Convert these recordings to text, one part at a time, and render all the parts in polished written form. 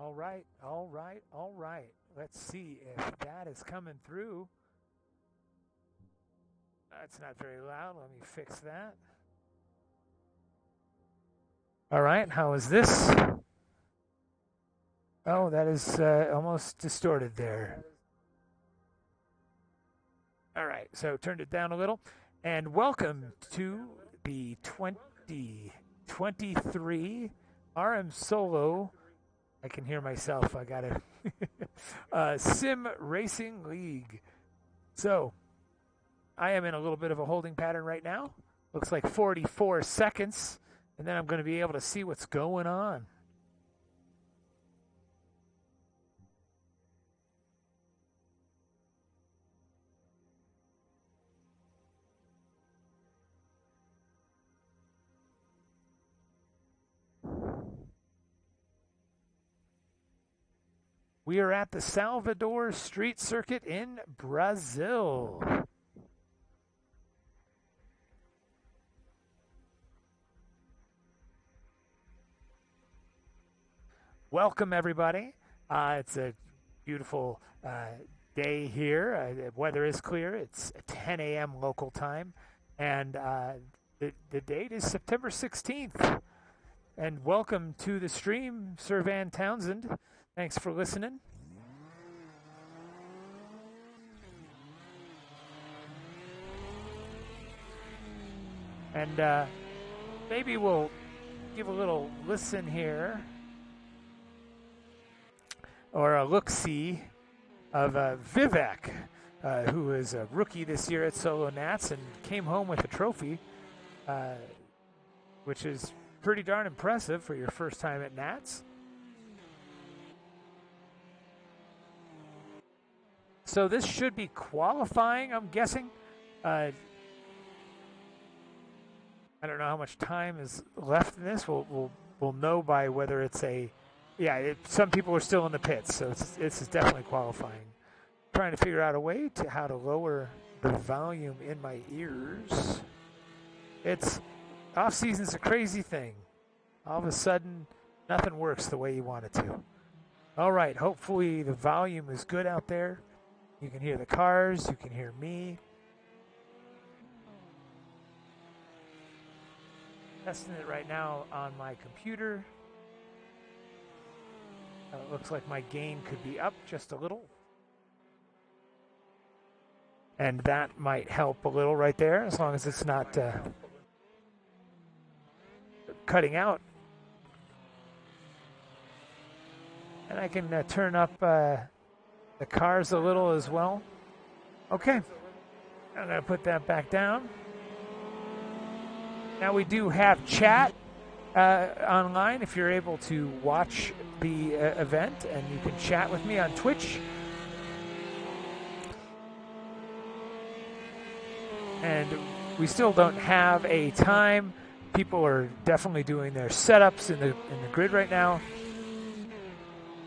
All right, all right, all right. Let's see if that is coming through. That's not very loud. Let me fix that. All right, how is this? Oh, that is almost distorted there. All right, so turned it down a little. And welcome to the 2023 RMSOLO. I can hear myself. I got it. Sim Racing League. So I am in a little bit of a holding pattern right now. Looks like 44 seconds. And then I'm going to be able to see what's going on. We are at the Salvador Street Circuit in Brazil. Welcome, everybody. It's a beautiful day here. The weather is clear. It's 10 a.m. local time. And the date is September 16th. And welcome to the stream, Sir Van Townsend. Thanks for listening. And maybe we'll give a little listen here, or a look-see of Vivek, who is a rookie this year at Solo Nats and came home with a trophy, which is pretty darn impressive for your first time at Nats. So this should be qualifying, I'm guessing. I don't know how much time is left in this. We'll know by whether it's a... Yeah, some people are still in the pits, so this is definitely qualifying. Trying to figure out a way to how to lower the volume in my ears. It's... Off-season's a crazy thing. All of a sudden, nothing works the way you want it to. All right, hopefully the volume is good out there. You can hear the cars, you can hear me. Testing it right now on my computer. It looks like my gain could be up just a little. And that might help a little right there, as long as it's not cutting out. And I can turn up the cars a little as well. Okay, I'm going to put that back down. Now we do have chat online if you're able to watch the event, and you can chat with me on Twitch. And we still don't have a time. People are definitely doing their setups in the grid right now.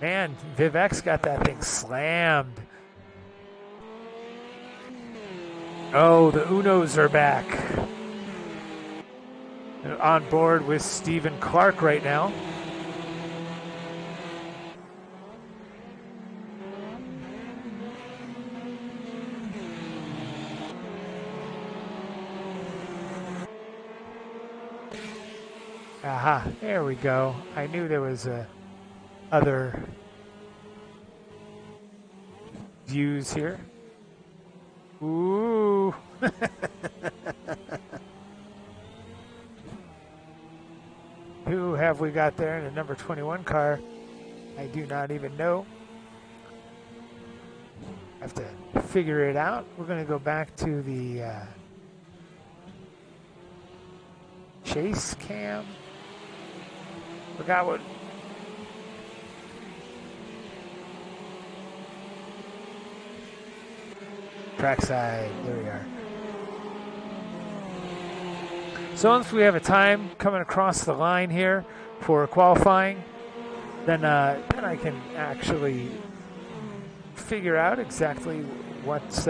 Man, Vivek's got that thing slammed. Oh, the Unos are back. They're on board with Stephen Clark right now. Aha, there we go. I knew there was other views here. Ooh. Who have we got there in the number 21 car? I do not even know. Have to figure it out. We're going to go back to the chase cam. Forgot what. Trackside. There we are. So once we have a time coming across the line here for qualifying, then I can actually figure out exactly what's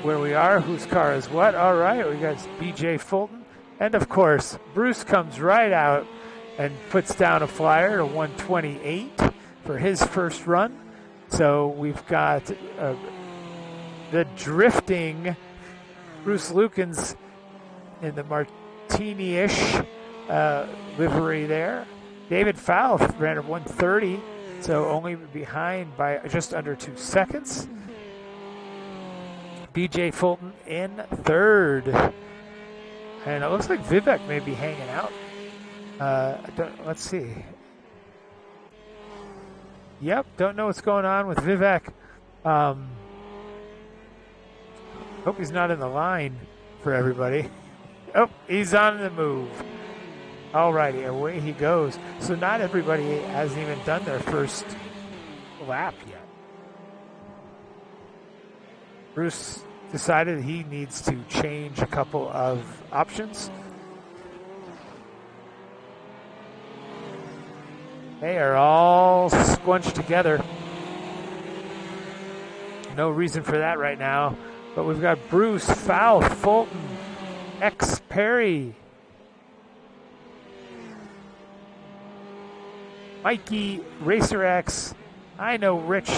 where we are, whose car is what. All right, we got BJ Fulton, and of course Bruce comes right out and puts down a flyer to 128 for his first run. So we've got the drifting Bruce Lukens in the Martini-ish livery there. David Fowl ran at 130, so only behind by just under 2 seconds. BJ Fulton in third. And it looks like Vivek may be hanging out. Let's see. Yep, don't know what's going on with Vivek. Hope he's not in the line for everybody. Oh, he's on the move. Alrighty, away he goes. So not everybody hasn't even done their first lap yet. Bruce decided he needs to change a couple of options. They are all squunched together. No reason for that right now. But we've got Bruce, Fowl, Fulton, X Perry, Mikey, Racer X. I know Rich.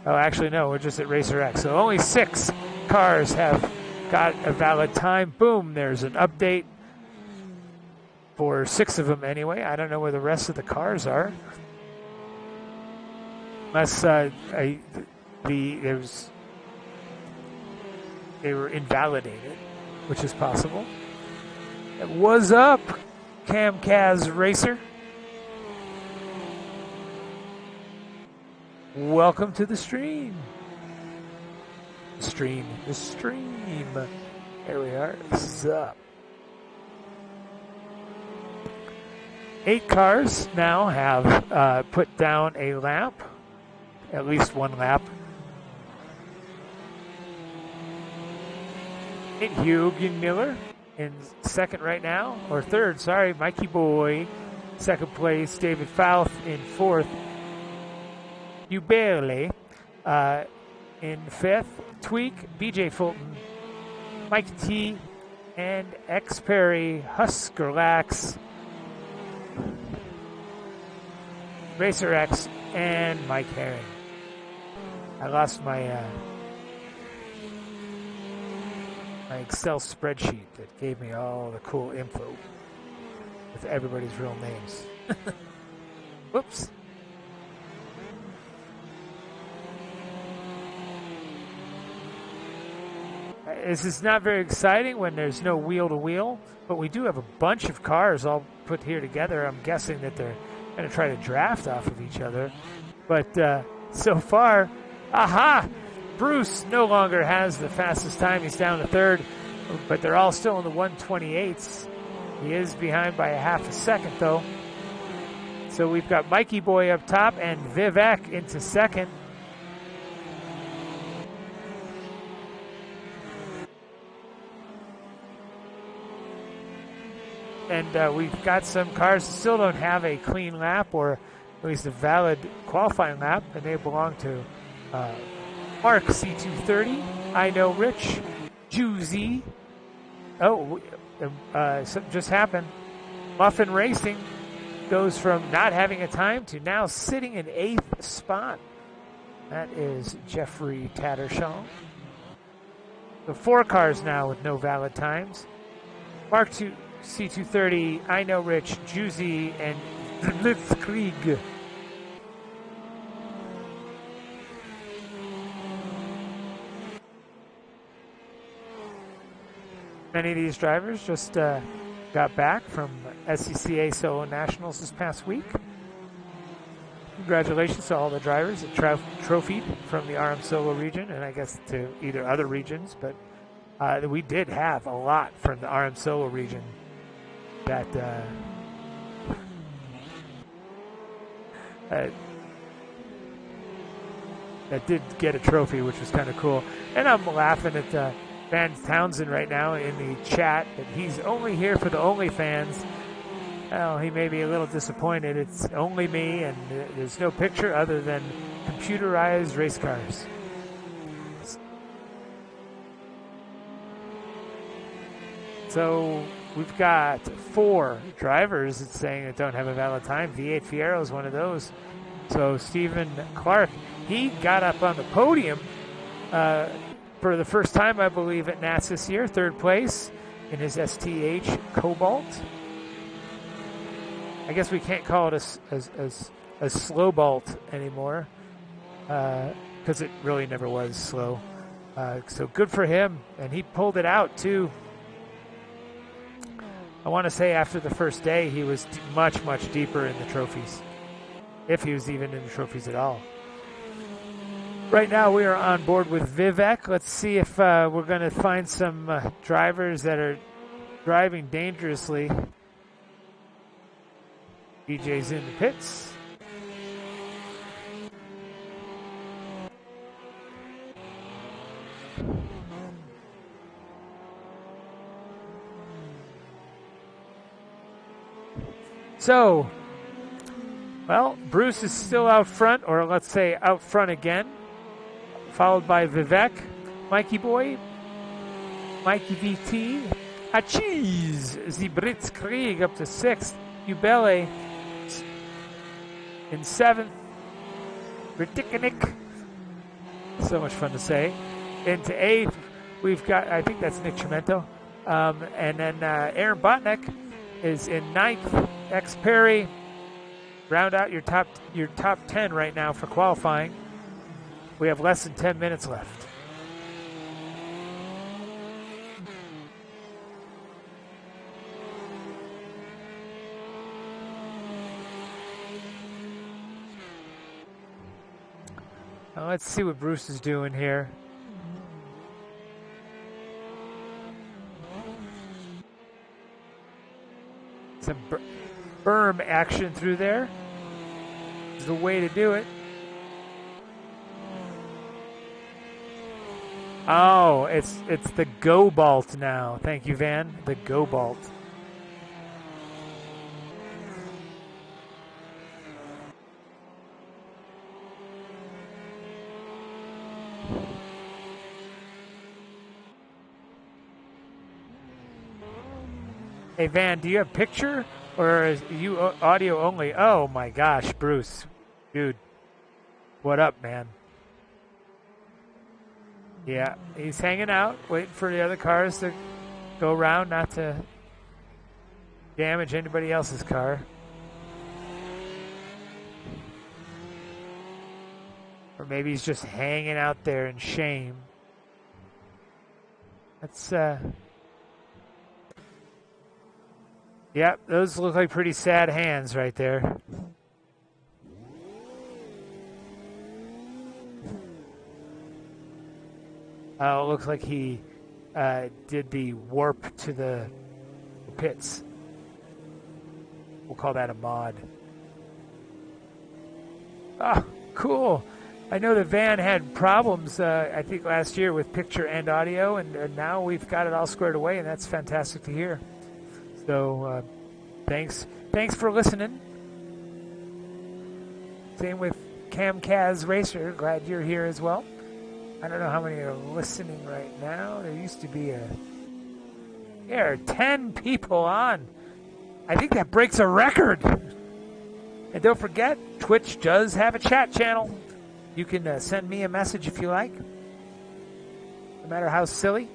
Oh, actually, no, we're just at Racer X. So only 6 cars have got a valid time. Boom, there's an update for 6 of them anyway. I don't know where the rest of the cars are. Unless they were invalidated, which is possible. What's up, Camcaz Racer? Welcome to the stream. The stream. There we are. This is up. 8 cars now have put down a lap, at least one lap. Hugo Miller in second right now, or third, sorry, Mikey Boy, second place, David Fouth in fourth, Ubele in fifth, Tweak, BJ Fulton, Mike T, and X Perry, Huskerlax, Racer X, and Mike Herring. I lost my my Excel spreadsheet that gave me all the cool info with everybody's real names. Whoops. This is not very exciting when there's no wheel-to-wheel, but we do have a bunch of cars all put here together. I'm guessing that they're going to try to draft off of each other. But so far, aha! Bruce no longer has the fastest time. He's down to third, but they're all still in the 128s. He is behind by a half a second, though. So we've got Mikey Boy up top and Vivek into second. And we've got some cars that still don't have a clean lap, or at least a valid qualifying lap, and they belong to Mark C230, I Know Rich, Juicy. Oh, something just happened. Muffin Racing goes from not having a time to now sitting in 8th spot. That is Jeffrey Tattershaw. So 4 cars now with no valid times. Mark C230, I Know Rich, Juicy, and Blitzkrieg. Many of these drivers just got back from SCCA Solo Nationals this past week. Congratulations to all the drivers that trophied from the RMSOLO region, and I guess to either other regions, but we did have a lot from the RMSOLO region that that did get a trophy, which was kind of cool. And I'm laughing at Van Townsend right now in the chat that he's only here for the OnlyFans. Well, he may be a little disappointed. It's only me, and there's no picture other than computerized race cars. So we've got 4 drivers that's saying that don't have a valid time. V8 Fierro is one of those. So Stephen Clark, he got up on the podium for the first time, I believe, at NAS this year, 3rd place in his STH Cobalt. I guess we can't call it a slow bolt anymore because it really never was slow. So good for him, and he pulled it out too. I want to say after the first day, he was much deeper in the trophies, if he was even in the trophies at all. Right now we are on board with Vivek. Let's see if we're going to find some drivers that are driving dangerously. DJ's in the pits. So, well, Bruce is still out front, or let's say out front again, followed by Vivek, Mikey Boy, Mikey VT, Achiz, Zibritzkrieg up to 6th, Ubele in 7th, Ridikonik, so much fun to say, into 8th, we've got, I think that's Nick Chimento, and then Aaron Botnick is in 9th, X Perry. Round out your top 10 right now for qualifying. We have less than 10 minutes left. Now let's see what Bruce is doing here. Some berm action through there is the way to do it. Oh, it's the Go Bolt now. Thank you, Van. The Go Bolt. Hey, Van, do you have picture? Or is you audio only? Oh my gosh, Bruce. Dude. What up, man? Yeah, he's hanging out, waiting for the other cars to go around, not to damage anybody else's car. Or maybe he's just hanging out there in shame. That's, yep, those look like pretty sad hands right there. Oh, it looks like he did the warp to the pits. We'll call that a mod. Oh, cool. I know the van had problems, I think, last year with picture and audio, and now we've got it all squared away, and that's fantastic to hear. So, thanks for listening. Same with Camcaz Racer. Glad you're here as well. I don't know how many are listening right now. There used to be there are 10 people on. I think that breaks a record. And don't forget, Twitch does have a chat channel. You can send me a message if you like. No matter how silly.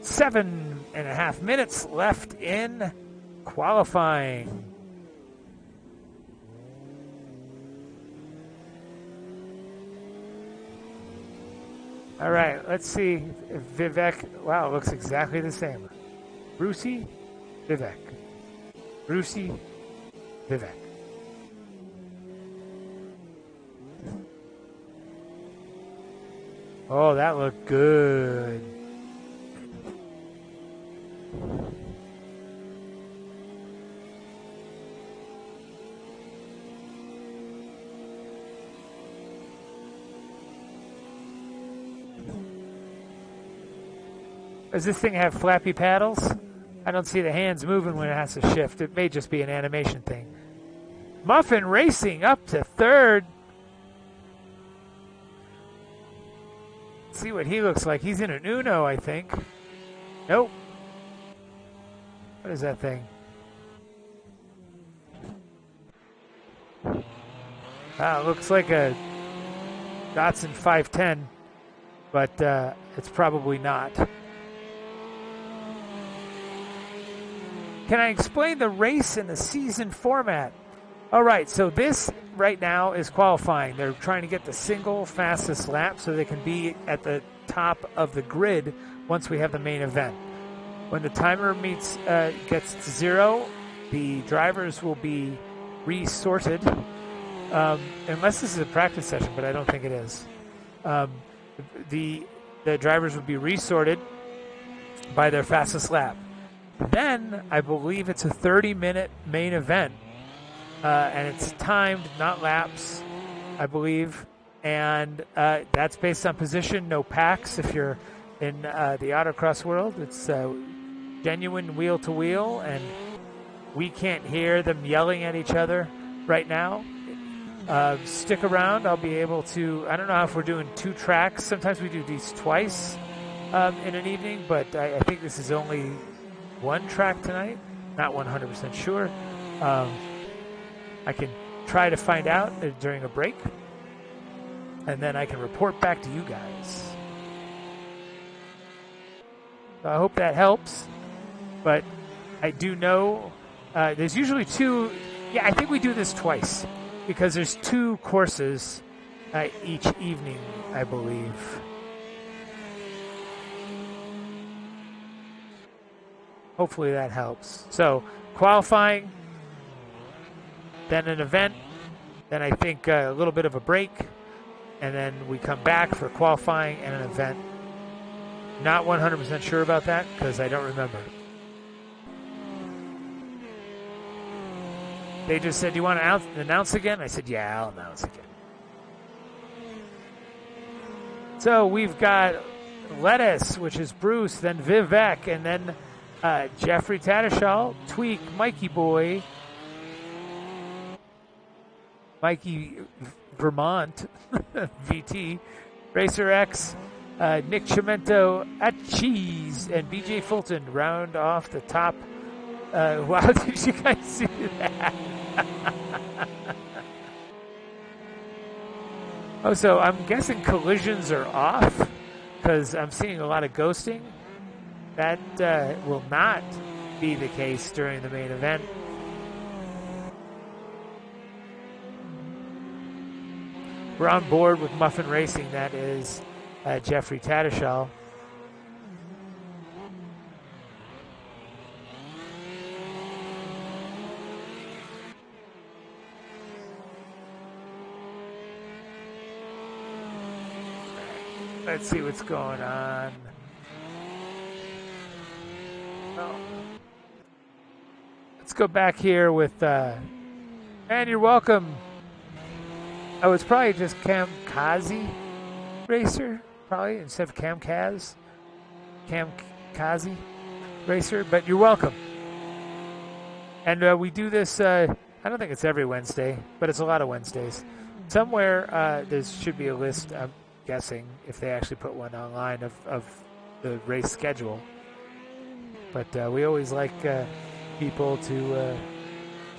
7.5 minutes left in qualifying. All right, let's see if Vivek. Wow, it looks exactly the same. Brucey, Vivek. Brucey, Vivek. Oh, that looked good. Does this thing have flappy paddles? I don't see the hands moving when it has to shift. It may just be an animation thing. Muffin Racing up to third. Let's see what he looks like. He's in an Uno, I think. Nope. What is that thing? It looks like a Datsun 510, but it's probably not. Can I explain the race and the season format? All right, so this right now is qualifying. They're trying to get the single fastest lap so they can be at the top of the grid once we have the main event. When the timer gets to 0, the drivers will be resorted, unless this is a practice session, but I don't think it is. The drivers will be resorted by their fastest lap. Then I believe it's a 30-minute main event, and it's timed, not laps, I believe. And that's based on position, no packs. If you're in the autocross world, it's genuine wheel-to-wheel, and we can't hear them yelling at each other right now. Stick around. I'll be able to, I don't know if we're doing 2 tracks. Sometimes we do these twice in an evening, but I think this is only 1 track tonight. Not 100% sure. I can try to find out during a break, and then I can report back to you guys. So I hope that helps, but I do know there's usually 2. Yeah, I think we do this twice because there's 2 courses each evening, I believe. Hopefully that helps. So qualifying, then an event, then I think a little bit of a break, and then we come back for qualifying and an event. Not 100% sure about that because I don't remember. They just said, do you want to announce again? I said, yeah, I'll announce again. So we've got Lettuce, which is Bruce, then Vivek, and then Jeffrey Tattershall, Tweak, Mikey Boy, Mikey Vermont, VT, Racer X, Nick Chimento at Cheese, and BJ Fulton round off the top. Wow, did you guys see that? Oh, so I'm guessing collisions are off because I'm seeing a lot of ghosting. That will not be the case during the main event. We're on board with Muffin Racing. That is Jeffrey Tattershall. Let's see what's going on. Oh. Let's go back here with, and you're welcome. Oh, it's probably just Kamikaze Racer, probably, instead of Kamikaze. Kamikaze Racer, but you're welcome. And we do this, I don't think it's every Wednesday, but it's a lot of Wednesdays. Somewhere there should be a list, I'm guessing, if they actually put one online of the race schedule. But we always like people to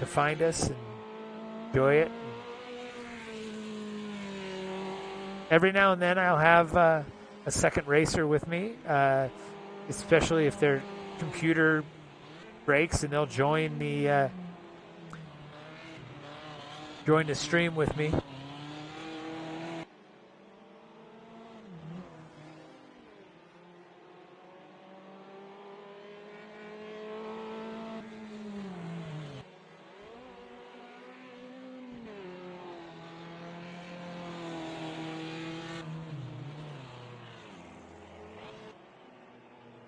find us and enjoy it. Every now and then I'll have a second racer with me, especially if their computer breaks, and they'll join the stream with me.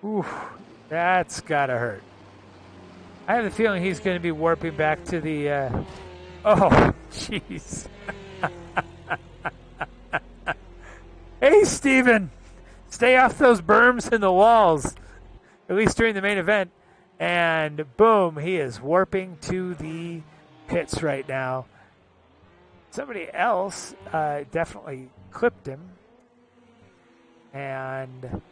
Oof, that's gotta hurt. I have the feeling he's going to be warping back to the... Oh, jeez. Hey, Steven! Stay off those berms and the walls, at least during the main event. And boom, he is warping to the pits right now. Somebody else definitely clipped him. And...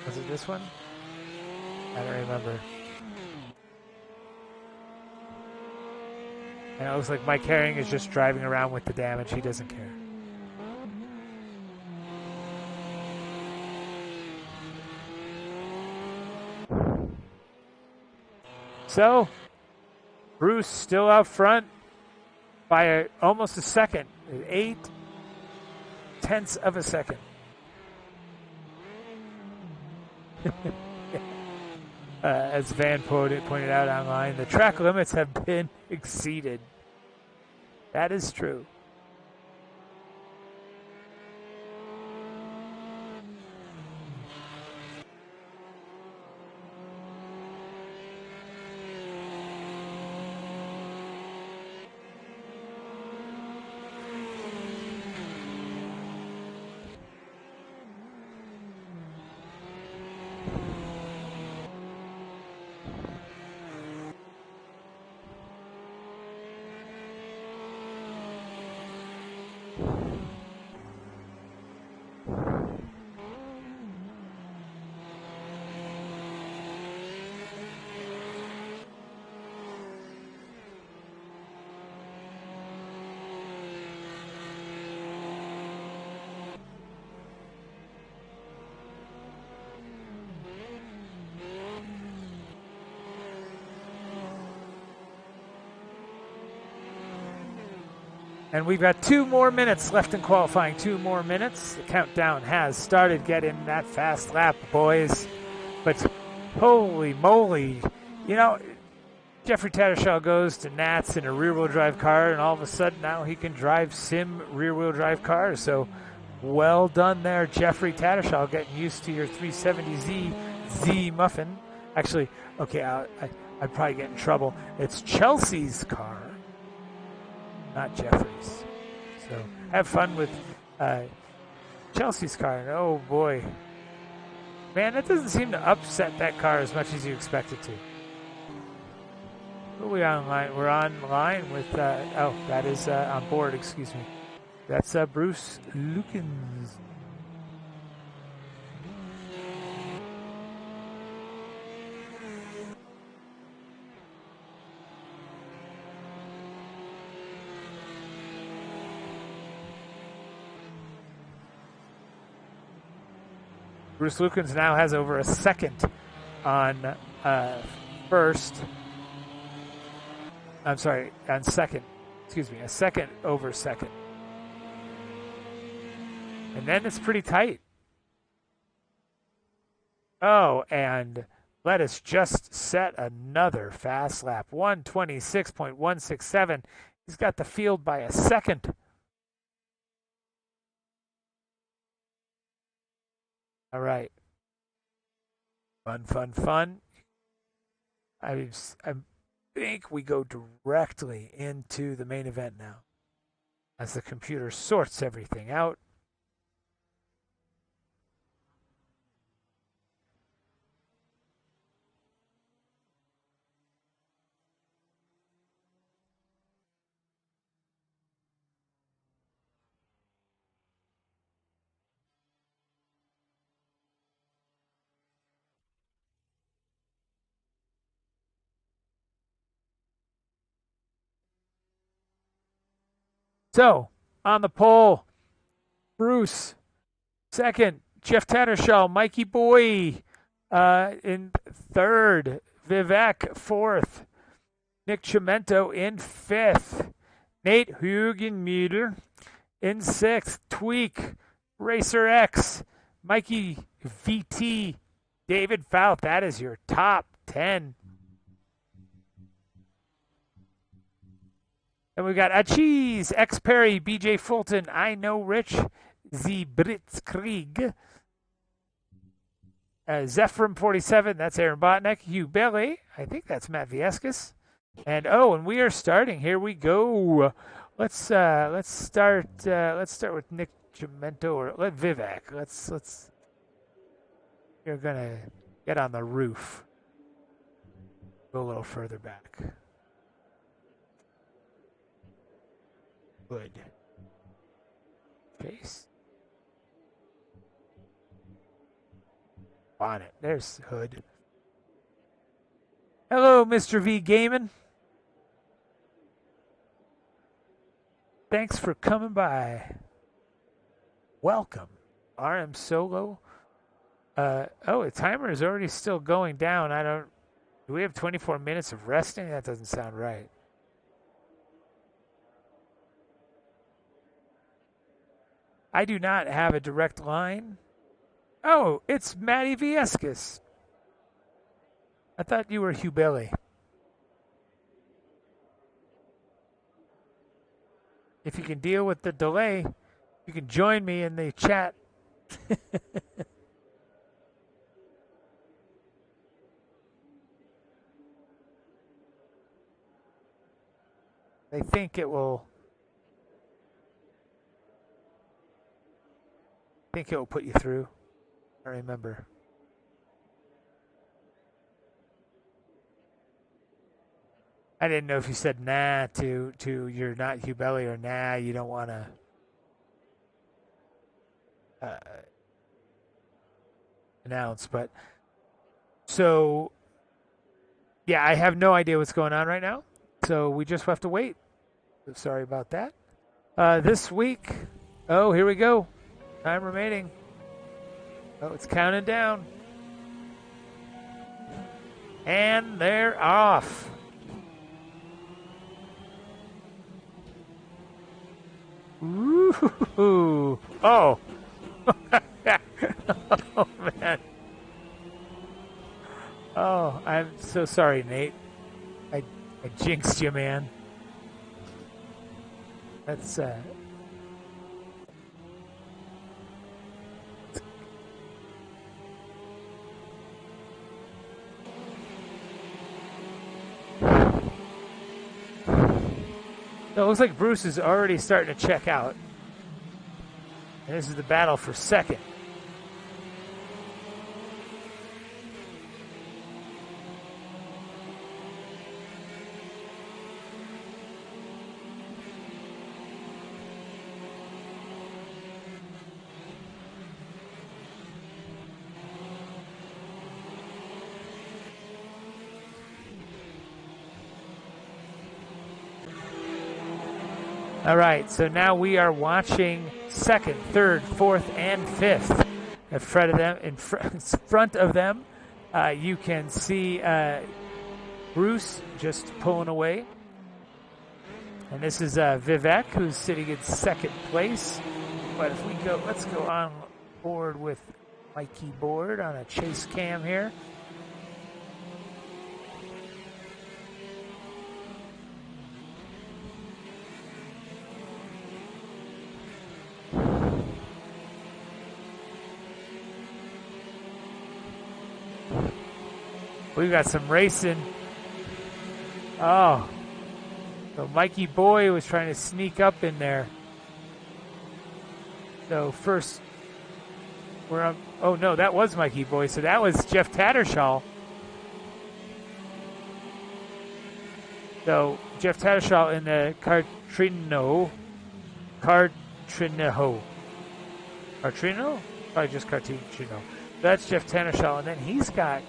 was it this one? I don't remember. And it looks like Mike Herring is just driving around with the damage. He doesn't care. So, Bruce still out front by almost a second. 0.8 of a second. As Van pointed out online, the track limits have been exceeded. That is true. And we've got 2 more minutes left in qualifying. 2 more minutes. The countdown has started. Get in that fast lap, boys. But holy moly. You know, Jeffrey Tattershaw goes to Nats in a rear-wheel drive car, and all of a sudden now he can drive sim rear-wheel drive cars. So well done there, Jeffrey Tattershaw, getting used to your 370Z Z Muffin. Actually, okay, I'd probably get in trouble. It's Chelsea's car, not Jeffrey's. So have fun with Chelsea's car. And oh boy, man, that doesn't seem to upset that car as much as you expect it to. Who are we online? We're online with oh, that is on board. Excuse me. That's Bruce Lukens. Bruce Lukens now has over a second on first. I'm sorry, on second. Excuse me, a second over second. And then it's pretty tight. Oh, and let us just set another fast lap. 126.167. He's got the field by a second. All right. Fun, fun, fun. I think we go directly into the main event now as the computer sorts everything out. So, on the pole, Bruce. Second, Jeff Tattershaw, Mikey Boy in third, Vivek fourth, Nick Chimento in fifth, Nate Hugenmuller in sixth, Tweak, Racer X, Mikey VT, David Fout. That is your top 10. And we got Achis, X Perry, BJ Fulton, I Know Rich, Z Blitzkrieg, Zephram 47, that's Aaron Botnick, Hugh Bailey, I think that's Matt Viescas. And and we are starting. Here we go. Let's start with Nick Chimento or let Vivek. Let's you're gonna get on the roof. Go a little further back. Good. Face. Bonnet. There's Hood. Hello, Mr. V Gaming. Thanks for coming by. Welcome. RMSOLO. Oh, the timer is already still going down. Do we have 24 minutes of resting? That doesn't sound right. I do not have a direct line. Oh, it's Matty Viescas. I thought you were Hugh Billy. If you can deal with the delay, you can join me in the chat. I think it will put you through. I remember. I didn't know if you said nah to you're not Hugh Belly or nah, you don't want to announce. But so, yeah, I have no idea what's going on right now. So we just have to wait. So sorry about that. This week, oh, here we go. Time remaining. Oh, it's counting down. And they're off. Ooh. Oh. Oh, man. Oh, I'm so sorry, Nate. I jinxed you, man. That's, So it looks like Bruce is already starting to check out. And this is the battle for second. All right, so now we are watching second, third, fourth, and fifth. In front of them, you can see Bruce just pulling away. And this is Vivek, who's sitting in second place. But if we go, let's go on board with Mikey Board on a chase cam here. We've got some racing. Oh. So Mikey Boy was trying to sneak up in there. So first, we're on. Oh no, that was Mikey Boy. So that was Jeff Tattersall. So Jeff Tattersall in the Cartrino. Probably just Cartrino. That's Jeff Tattersall, and then he's got.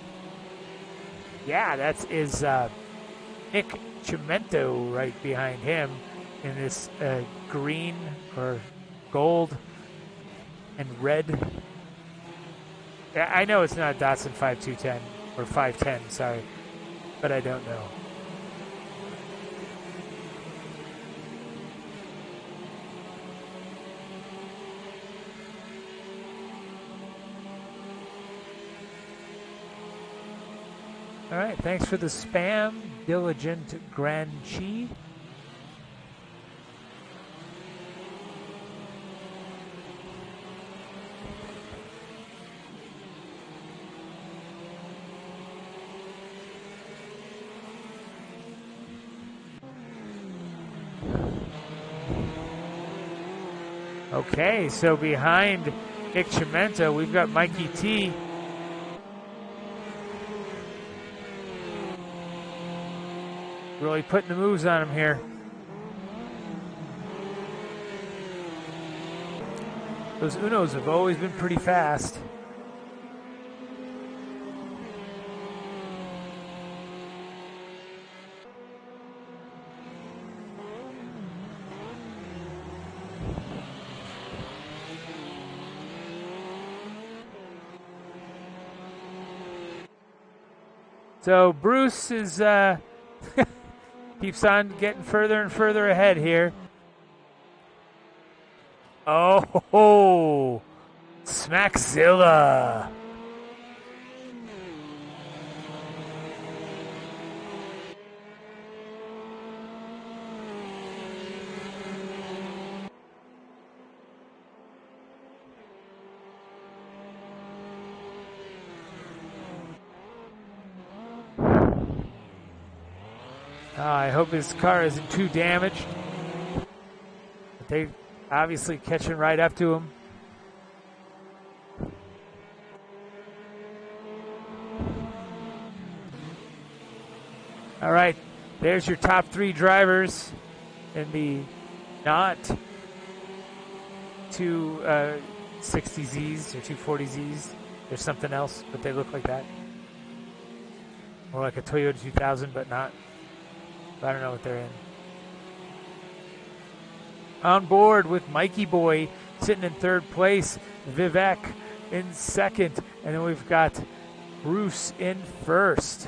Yeah, that is Nick Cimento right behind him in this green or gold and red. I know it's not Datsun 5210 or 510, sorry, but I don't know. All right, thanks for the spam, Diligent Granchi. Okay, so behind Nick Cimento, we've got Mikey T. Really putting the moves on him here. Those Unos have always been pretty fast. So Bruce is keeps on getting further and further ahead here. Oh, Smackzilla. I hope his car isn't too damaged. But they obviously catching right up to him. All right, there's your top three drivers in the not 260Zs or 240Zs. There's something else, but they look like that. More like a Toyota 2000, but not. I don't know what they're in. On board with Mikey Boy sitting in third place, Vivek in second, and then we've got Bruce in first.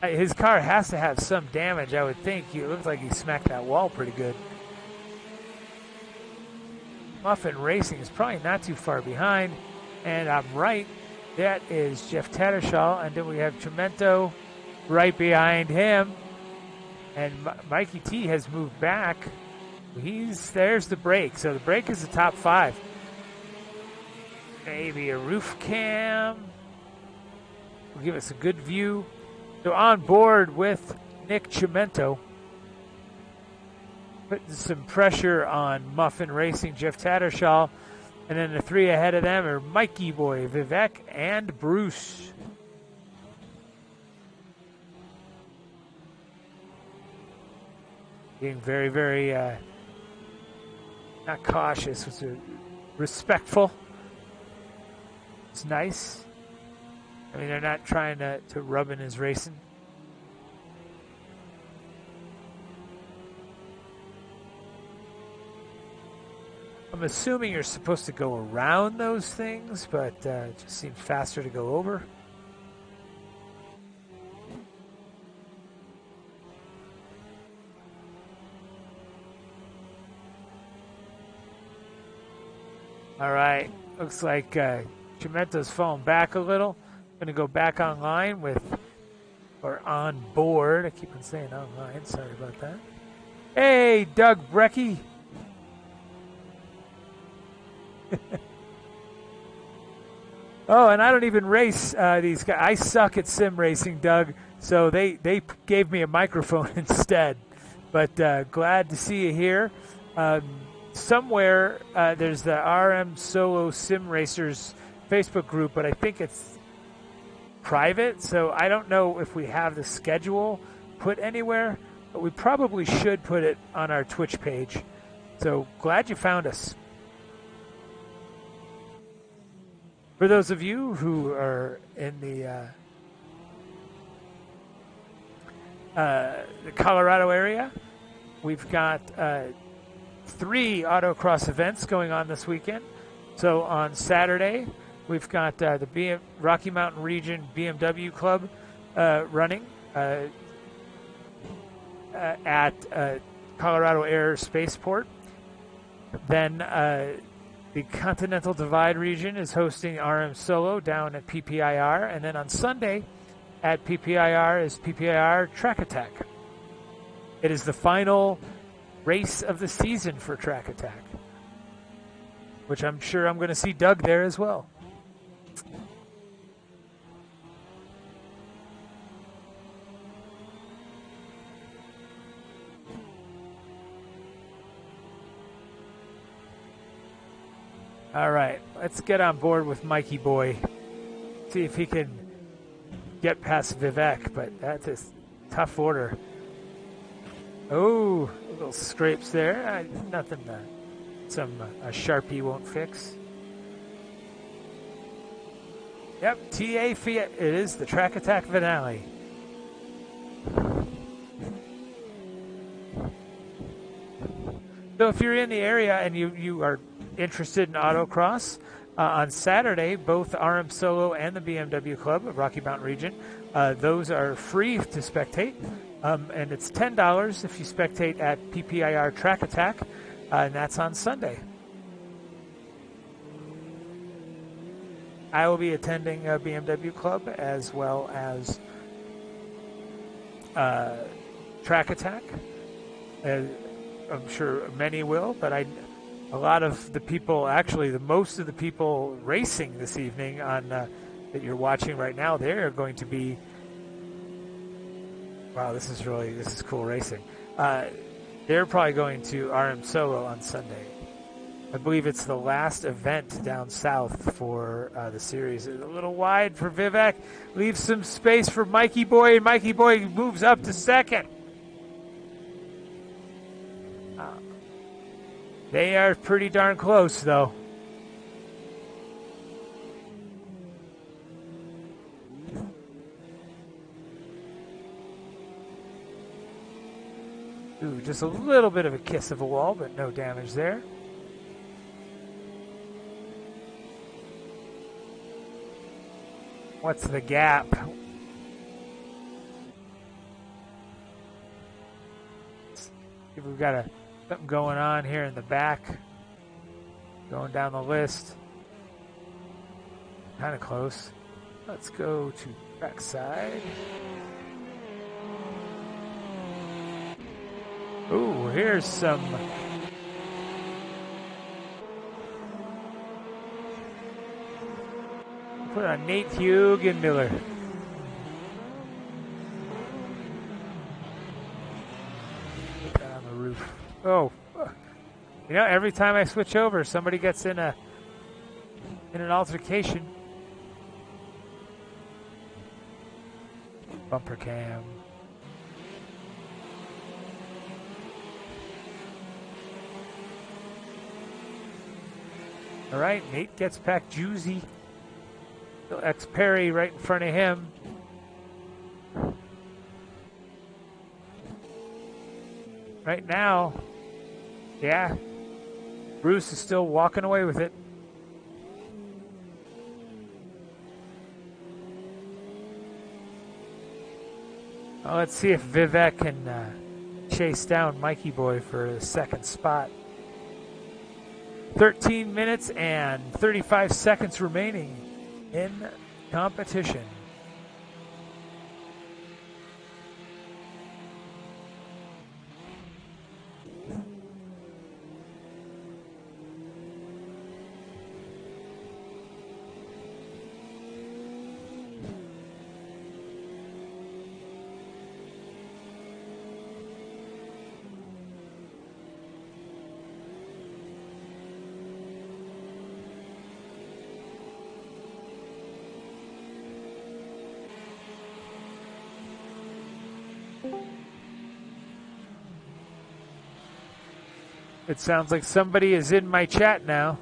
His car has to have some damage, I would think. It looks like he smacked that wall pretty good. Muffin Racing is probably not too far behind, and I'm right. That is Jeff Tattershaw, and then we have Chimento right behind him. And Mikey T has moved back. There's the brake. So the brake is the top five. Maybe a roof cam will give us a good view. So on board with Nick Chimento, putting some pressure on Muffin Racing, Jeff Tattershaw, and then the three ahead of them are Mikey Boy, Vivek, and Bruce. Being very, very not cautious, it's respectful. It's nice. I mean, they're not trying to rub in his racing. I'm assuming you're supposed to go around those things, but it just seems faster to go over. All right, looks like Chimento's falling back a little. Going to go back online or on board. I keep on saying online. Sorry about that. Hey, Doug Brecky. Oh, and I don't even race these guys. I suck at sim racing, Doug. So they gave me a microphone instead. But glad to see you here. Somewhere there's the RMSOLO Sim Racers Facebook group, but I think it's private, so I don't know if we have the schedule put anywhere, but we probably should put it on our Twitch page. So glad you found us. For those of you who are in the Colorado area, we've got 3 autocross events going on this weekend. So on Saturday, we've got the Rocky Mountain Region BMW Club running at Colorado Air Spaceport. Then the Continental Divide region is hosting RMSOLO down at PPIR. And then on Sunday at PPIR is PPIR Track Attack. It is the final race of the season for Track Attack, which I'm sure I'm going to see Doug there as well. All right, let's get on board with Mikey Boy. See if he can get past Vivek, but that's a tough order. Oh, little scrapes there. Nothing a Sharpie won't fix. Yep, TA Fiat. It is the Track Attack finale. So if you're in the area and you are interested in autocross, On Saturday, both RMSOLO and the BMW Club of Rocky Mountain Region, those are free to spectate, and it's $10 if you spectate at PPIR Track Attack, and that's on Sunday. I will be attending BMW Club as well as Track Attack. I'm sure many will, but a lot of the people, actually, most of the people racing this evening on that you're watching right now, they're going to be. Wow, this is cool racing. They're probably going to RMSOLO on Sunday. I believe it's the last event down south for the series. It's a little wide for Vivek. Leaves some space for Mikey Boy, and Mikey Boy moves up to second. They are pretty darn close, though. Ooh, just a little bit of a kiss of a wall, but no damage there. What's the gap? We've got something going on here in the back. Going down the list. Kind of close. Let's go to backside. Ooh, here's some. Put on Nate Hugenmiller. Put that on the roof. Oh, you know, every time I switch over, somebody gets in an altercation. Bumper cam. All right, Nate gets back Juicy. X Perry right in front of him. Right now, yeah, Bruce is still walking away with it. Well, let's see if Vivek can chase down Mikey Boy for the second spot. 13 minutes and 35 seconds remaining in competition. It sounds like somebody is in my chat now.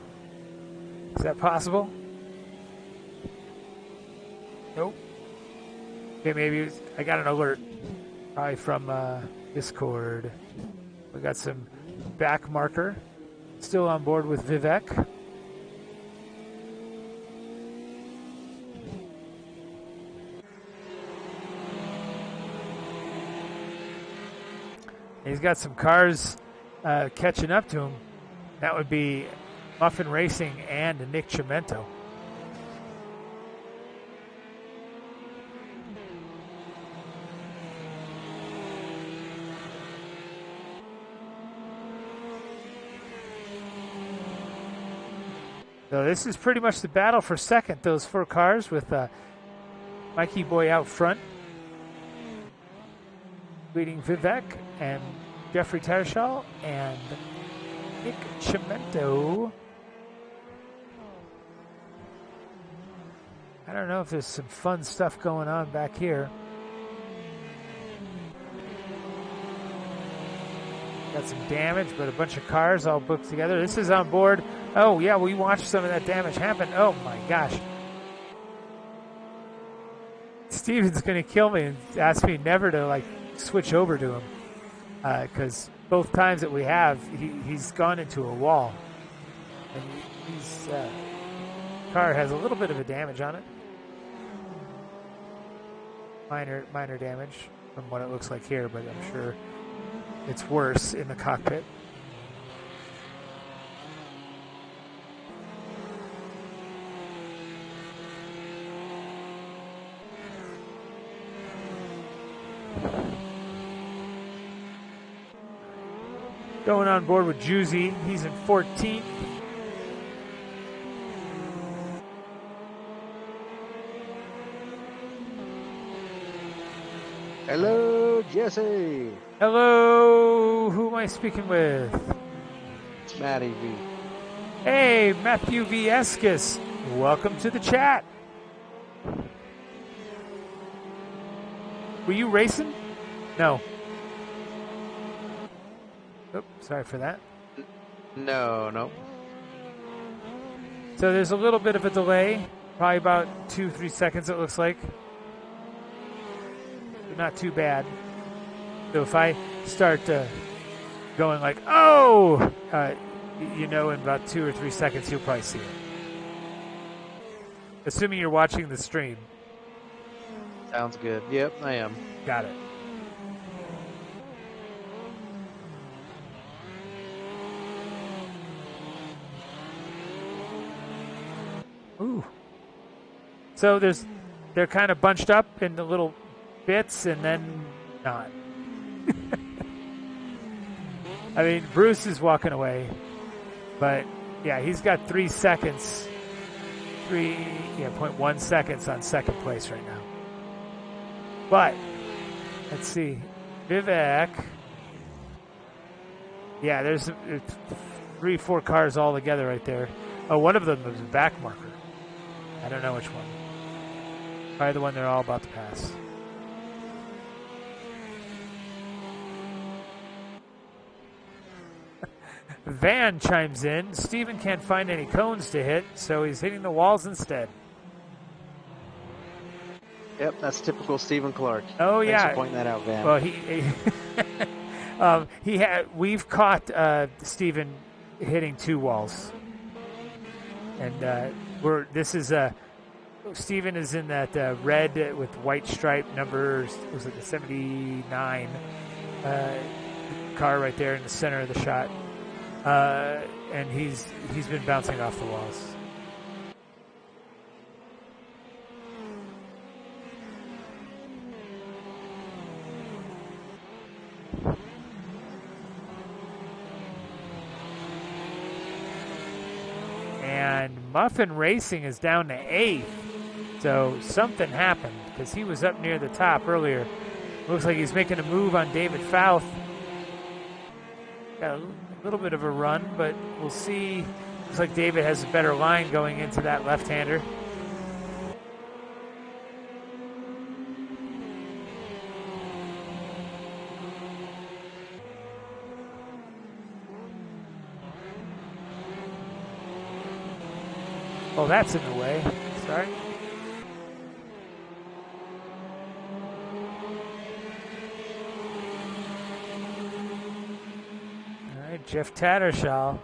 Is that possible? Nope. Okay, maybe I got an alert. Probably from Discord. We got some back marker. Still on board with Vivek. He's got some cars catching up to him. That would be Muffin Racing and Nick Chimento. So this is pretty much the battle for second, those four cars with Mikey Boy out front, leading Vivek and Jeffrey Tershall and Nick Chimento. I don't know if there's some fun stuff going on back here. Got some damage, but a bunch of cars all booked together. This is on board. Oh, yeah, we watched some of that damage happen. Oh, my gosh. Steven's going to kill me and ask me never to, like, switch over to him. Because both times that we have, he's gone into a wall. And he's car has a little bit of a damage on it. Minor damage from what it looks like here, but I'm sure it's worse in the cockpit. Going on board with Juicy. He's in 14th. Hello, Jesse. Hello. Who am I speaking with? It's Matty V. Hey, Matthew V. Eskis. Welcome to the chat. Were you racing? No. Oops, sorry for that. No. So there's a little bit of a delay, probably about 2-3 seconds it looks like. But not too bad. So if I start going like, oh, in about 2 or 3 seconds you'll probably see it. Assuming you're watching the stream. Sounds good. Yep, I am. Got it. Ooh. So they're kind of bunched up in the little bits and then not. I mean, Bruce is walking away, but yeah, he's got 3 seconds, 0.1 seconds on second place right now. But let's see, Vivek. Yeah, there's 3-4 cars all together right there. Oh, one of them was a back marker. I don't know which one. Probably the one they're all about to pass. Van chimes in. Steven can't find any cones to hit, so he's hitting the walls instead. Yep, that's typical Stephen Clark. Oh, Thanks yeah. for pointing that out, Van. Well, we've caught Steven hitting 2 walls. And Steven is in that red with white stripe number, was it the 79 car right there in the center of the shot. And he's been bouncing off the walls. And Muffin Racing is down to 8th. So something happened because he was up near the top earlier. Looks like he's making a move on David Fouth. Got a little bit of a run, but we'll see. Looks like David has a better line going into that left-hander. Oh, that's in the way. Sorry. All right, Jeff Tattershaw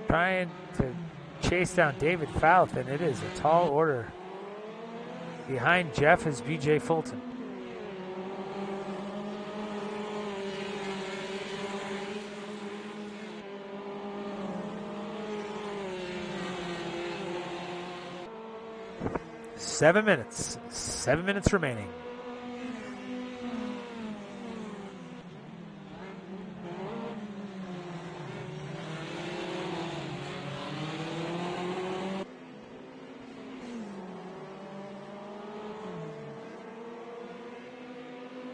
trying to chase down David Fouth, and it is a tall order. Behind Jeff is B.J. Fulton. Seven minutes remaining.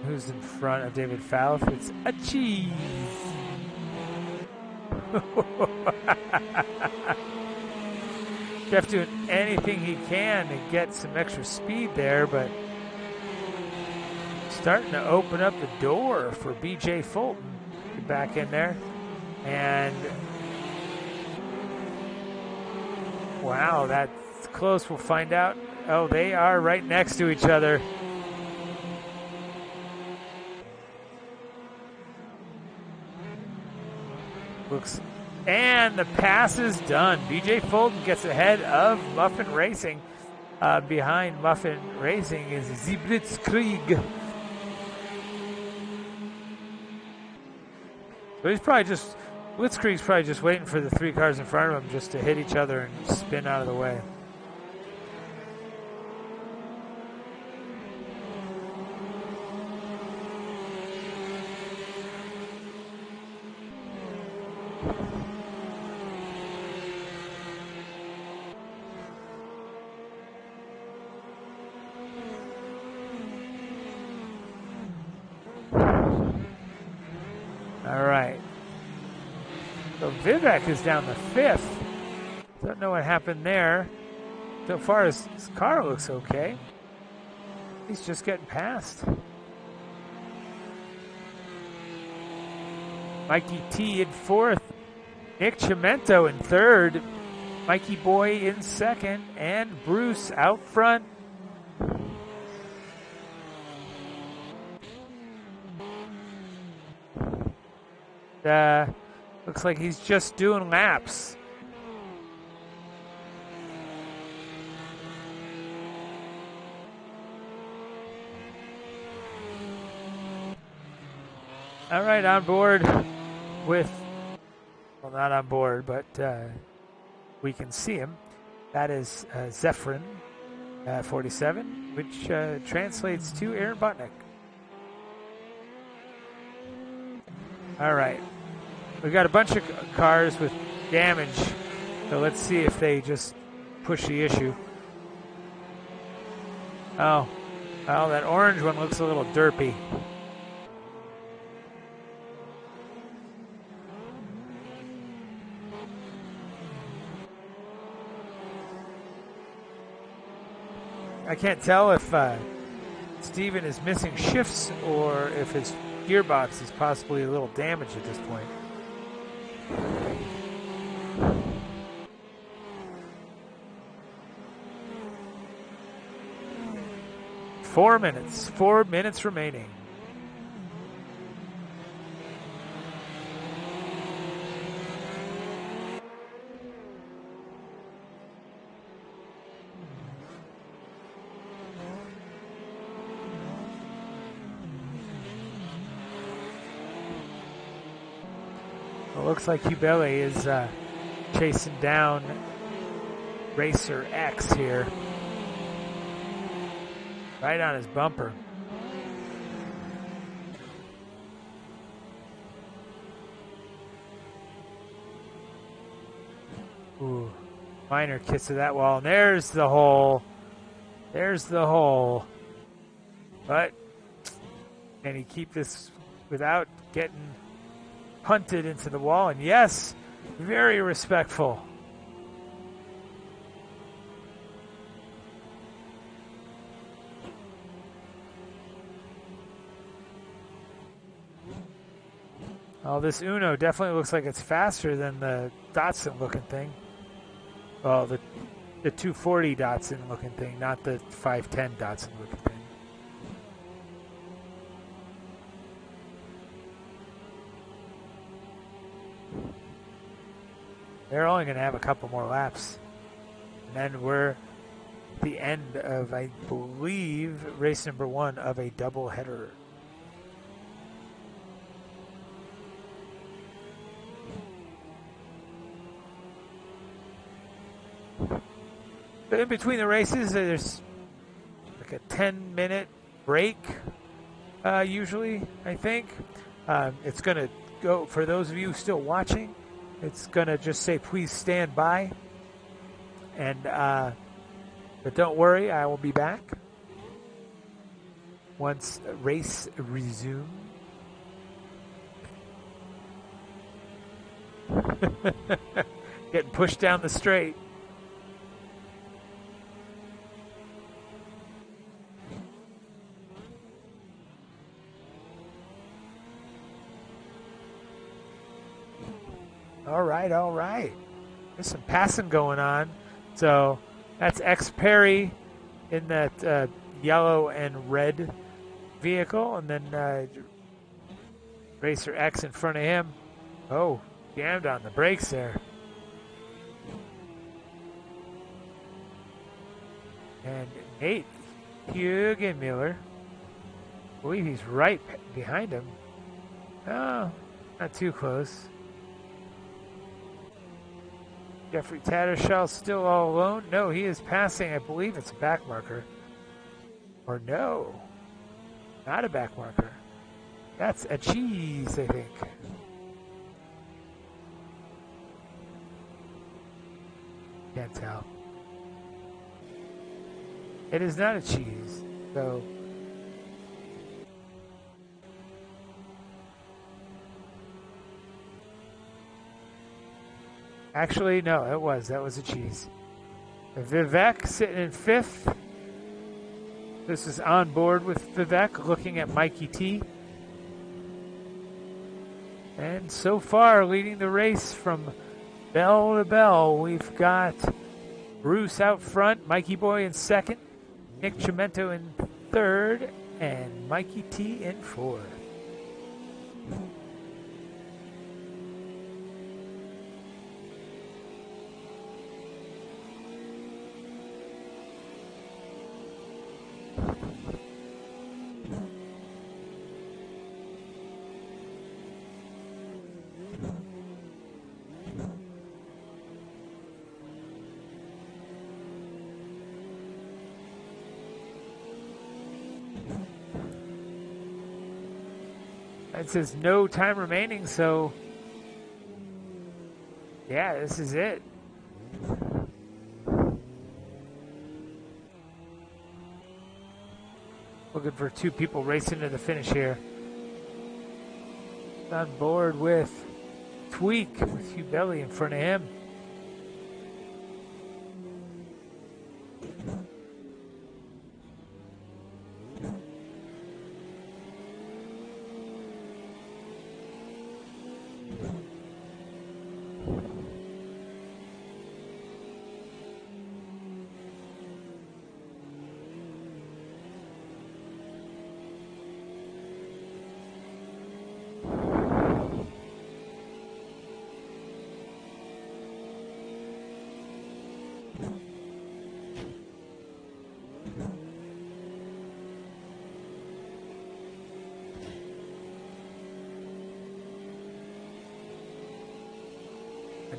Who's in front of David Fouth? It's a cheese. Jeff doing anything he can to get some extra speed there, but starting to open up the door for B.J. Fulton to get back in there. And wow, that's close. We'll find out. Oh, they are right next to each other. And the pass is done. BJ Fulton gets ahead of Muffin Racing. Behind Muffin Racing is Blitzkrieg. So he's probably just, Blitzkrieg's probably just waiting for the three cars in front of him just to hit each other and spin out of the way. Vivek is down to 5th. Don't know what happened there. So far as his car looks okay. He's just getting past. Mikey T in 4th. Nick Chimento in 3rd. Mikey Boy in 2nd. And Bruce out front. Looks like he's just doing laps. All right, on board with, well, not on board, but we can see him. That is Zephyrin 47, which translates to Aaron Butnick. All right. We got a bunch of cars with damage, so let's see if they just push the issue. Oh, well, that orange one looks a little derpy. I can't tell if Steven is missing shifts or if his gearbox is possibly a little damaged at this point. 4 minutes. 4 minutes remaining. Well, looks like Hubele is chasing down Racer X here. Right on his bumper. Ooh, minor kiss to that wall. And there's the hole. There's the hole. But can he keep this without getting punted into the wall? And yes, very respectful. Oh, this Uno definitely looks like it's faster than the Datsun-looking thing. Well, the 240 Datsun-looking thing, not the 510 Datsun-looking thing. They're only going to have a couple more laps. And then we're at the end of, I believe, race number 1 of a double header. But in between the races, there's like a 10-minute break, usually, I think. It's going to go, for those of you still watching, it's going to just say, please stand by. And, but don't worry, I will be back once race resumes. Getting pushed down the straight. All right. There's some passing going on. So that's X Perry in that yellow and red vehicle, and then Racer X in front of him. Oh, Jammed on the brakes there. And Nate Hugenmiller, I believe he's right behind him. Oh, not too close. Jeffrey Tattersall still all alone. No, he is passing. I believe it's a back marker. Or no, not a back marker. That's a cheese, I think. Can't tell. It is not a cheese, so. Actually, no, that was a cheese. Vivek sitting in 5th. This is on board with Vivek, looking at Mikey T. And so far, leading the race from bell to bell, we've got Bruce out front, Mikey Boy in 2nd, Nick Chimento in 3rd, and Mikey T in 4th. It says no time remaining, so yeah, this is it. Looking for 2 people racing to the finish here. On board with Tweak with Hugh Belly in front of him.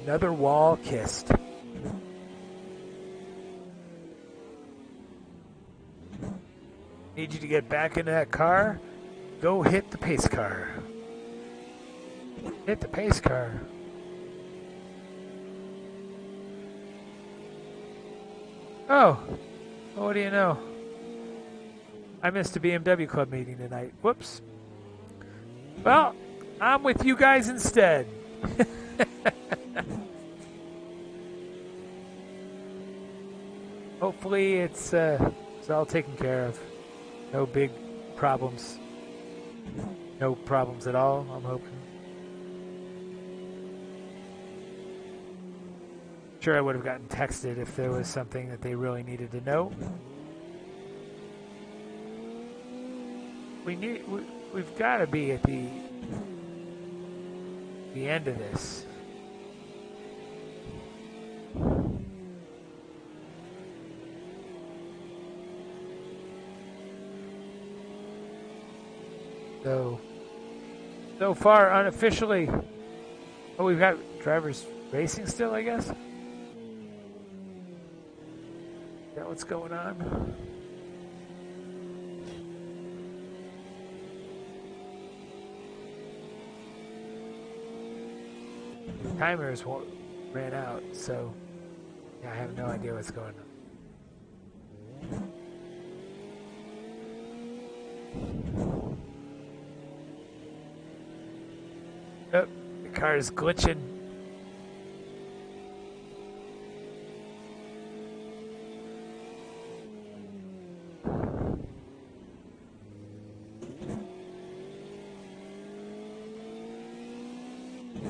Another wall kissed. Need you to get back into that car. Go hit the pace car. Hit the pace car. Oh, what do you know? I missed a BMW Club meeting tonight. Whoops. Well, I'm with you guys instead. Hopefully it's all taken care of. No big problems. No problems at all, I'm hoping. Sure, I would have gotten texted if there was something that they really needed to know. We've got to be at the end of this. So far, unofficially, oh, we've got drivers racing still, I guess. Is that what's going on? Timers ran out, so yeah, I have no idea what's going on. Oh, the car is glitching.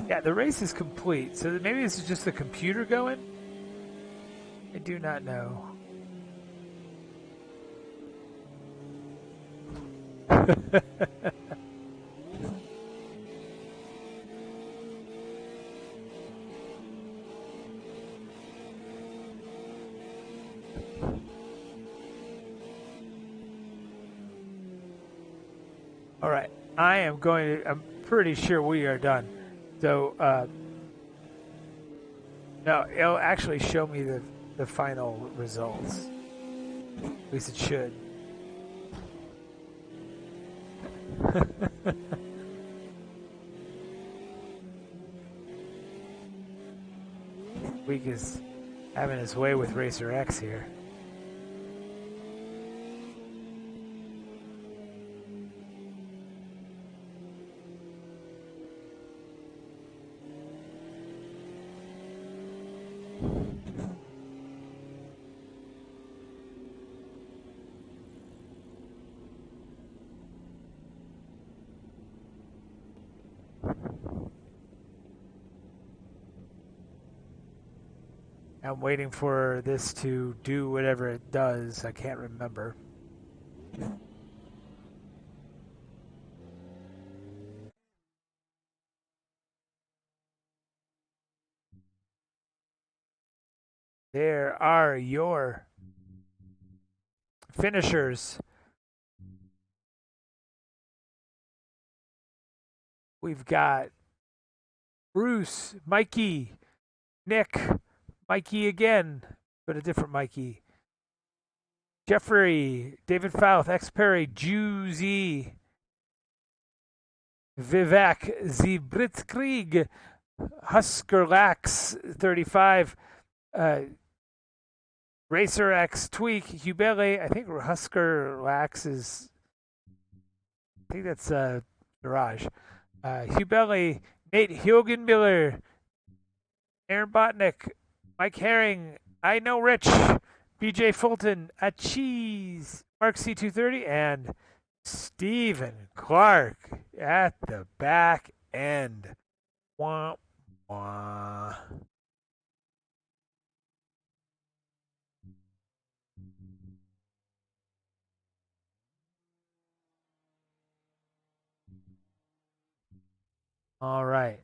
Yeah, the race is complete, so maybe this is just the computer going? I do not know. All right. I'm pretty sure we are done. So, no, it'll actually show me the final results. At least it should. Week is having his way with Racer X here. I'm waiting for this to do whatever it does. I can't remember. There are your finishers. We've got Bruce, Mikey, Nick, Mikey again, but a different Mikey. Jeffrey, David Fouth, X Perry, Juicy, Vivek, Zibritzkrieg, Huskerlax 35, Racer X Tweak, Hubele. I think Huskerlax is. I think that's Garage. Hubele, Nate Hugenmiller, Aaron Botnick, Mike Herring, I Know Rich, BJ Fulton, A Cheese, Mark C230, and Stephen Clark at the back end. Wah, wah. All right.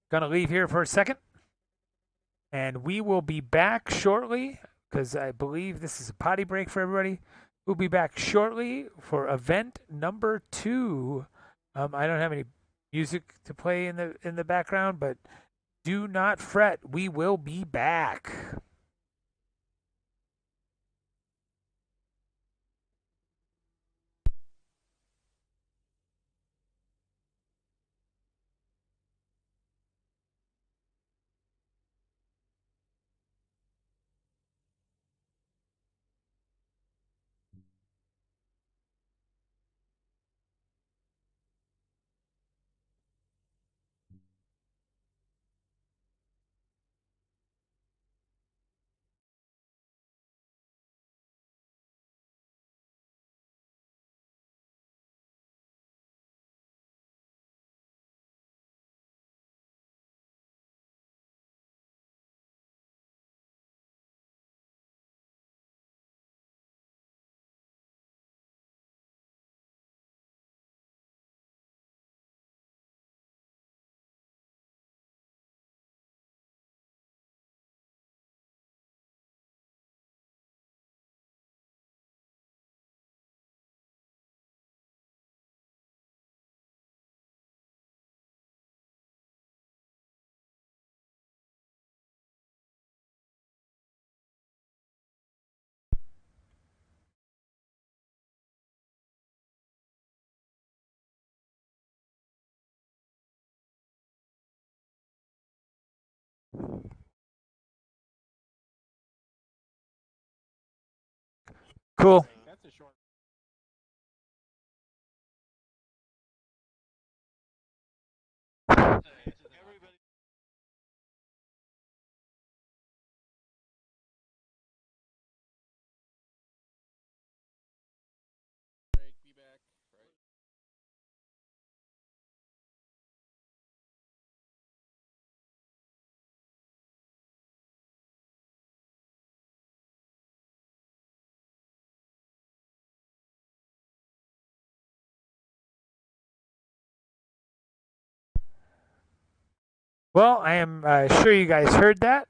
Gonna leave here for a second, and we will be back shortly because I believe this is a potty break for everybody. We'll be back shortly for event number 2. I don't have any music to play in the background, but do not fret. We will be back. Cool. Well, I am sure you guys heard that.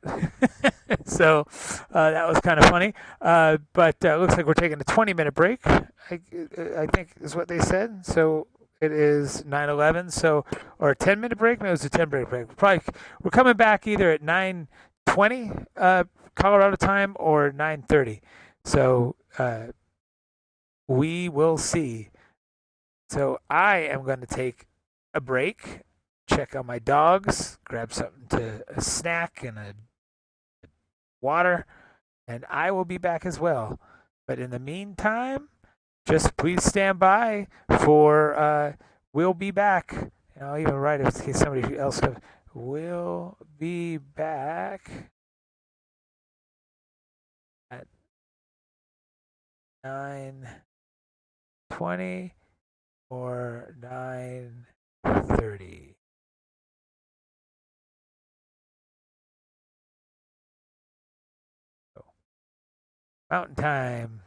So that was kind of funny. But looks like we're taking a 20-minute break. I think is what they said. So it is 9:11. So or a 10-minute break. Maybe it was a 10-minute break. We're coming back either at 9:20 Colorado time or 9:30. So we will see. So I am going to take a break, check on my dogs, grab a snack and a water, and I will be back as well. But in the meantime, just please stand by for we'll be back. And I'll even write it in case somebody else comes. We'll be back at 9:20 or 9:30. Mountain time.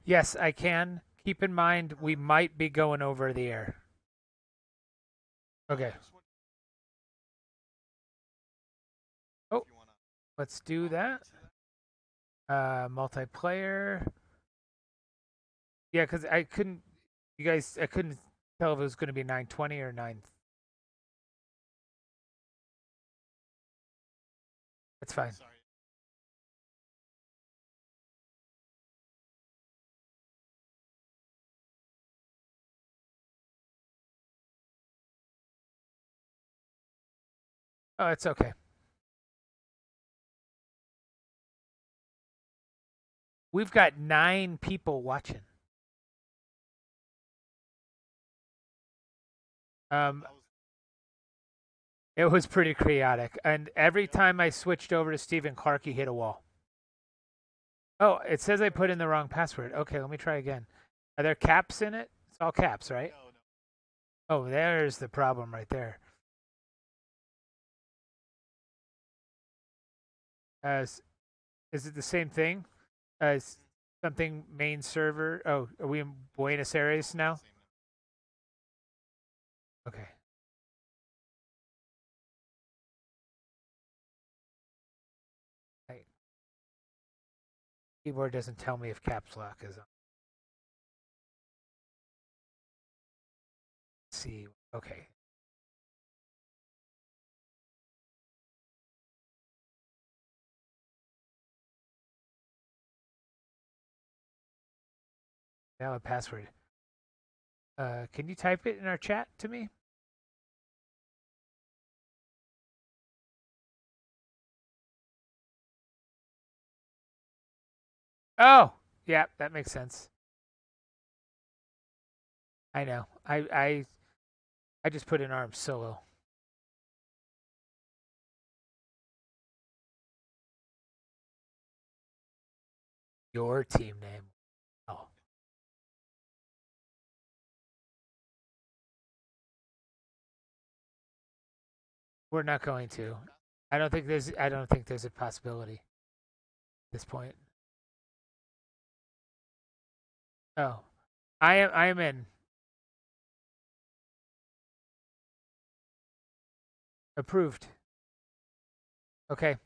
Yes, I can. Keep in mind, we might be going over the air. Okay. Oh, let's do that. Multiplayer. Yeah, because I couldn't. You guys, I couldn't tell if it was going to be 920 or 9. That's fine. Oh, it's okay. We've got 9 people watching. It was pretty chaotic, and every time I switched over to Stephen Clark, he hit a wall. Oh, it says I put in the wrong password. Okay, let me try again. Are there caps in it? It's all caps, right? Oh, there's the problem right there. As is it the same thing as something main server? Oh, are we in Buenos Aires now? Okay. Right. Keyboard doesn't tell me if caps lock is on. Let's see. Okay. Valid password. Can you type it in our chat to me? Oh, yeah, that makes sense. I know. I just put in RMSOLO. Your team name. Oh. We're not going to. I don't think there's a possibility at this point. Oh. I am in. Approved. Okay.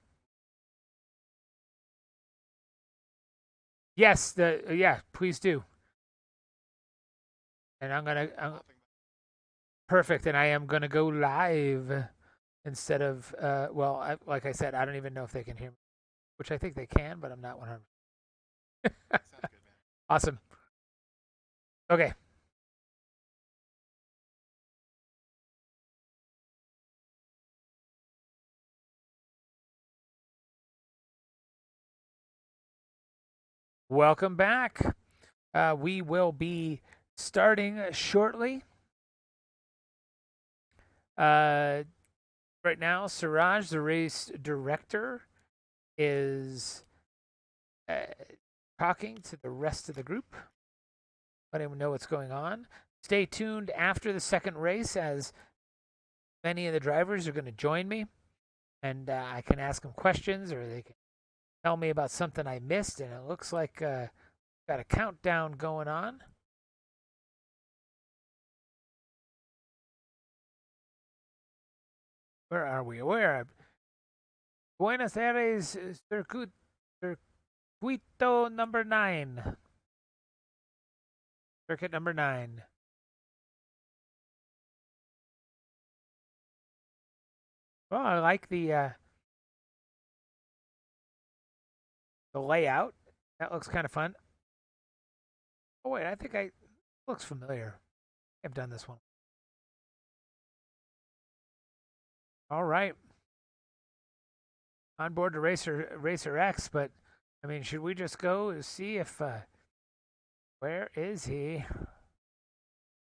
Yes, yeah, please do. And perfect, and I am gonna go live instead of well, like I said, I don't even know if they can hear me, which I think they can, but I'm not 100. Awesome. Okay. Welcome back. We will be starting shortly. Right now, Siraj, the race director, is talking to the rest of the group, letting them know what's going on. Stay tuned after the second race, as many of the drivers are going to join me, and I can ask them questions, or they can tell me about something I missed. And it looks like got a countdown going on. Where are we? Where? Buenos Aires Circuito number 9. Circuit number 9. Well, I like the layout. That looks kind of fun. Oh wait, I think I looks familiar. I've done this one. All right. On board to Racer X, but I mean, should we just go see if where is he?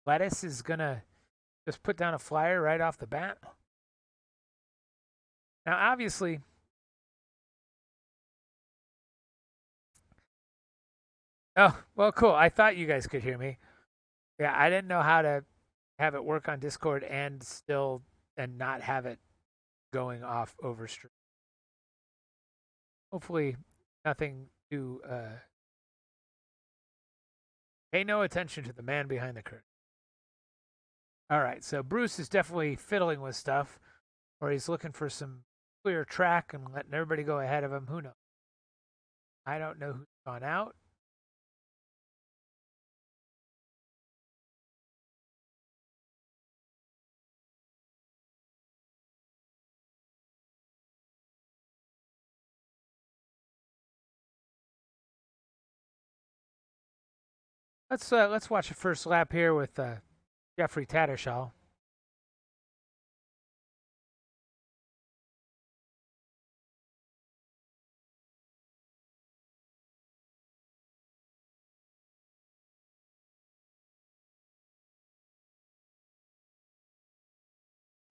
Lettuce is gonna just put down a flyer right off the bat. Now, obviously, oh well, cool. I thought you guys could hear me. Yeah, I didn't know how to have it work on Discord and still and not have it going off over stream. Hopefully, nothing too Pay no attention to the man behind the curtain. All right, so Bruce is definitely fiddling with stuff, or he's looking for some clear track and letting everybody go ahead of him. Who knows? I don't know who's gone out. Let's watch the first lap here with Jeffrey Tattershaw.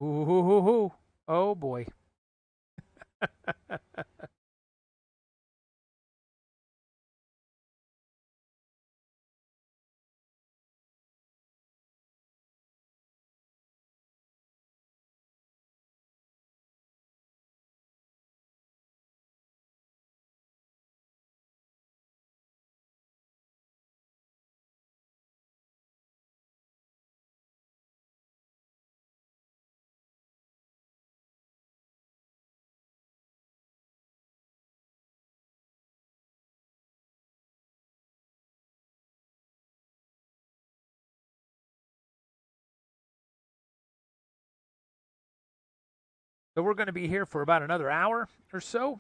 Ooh, oh boy. So we're going to be here for about another hour or so.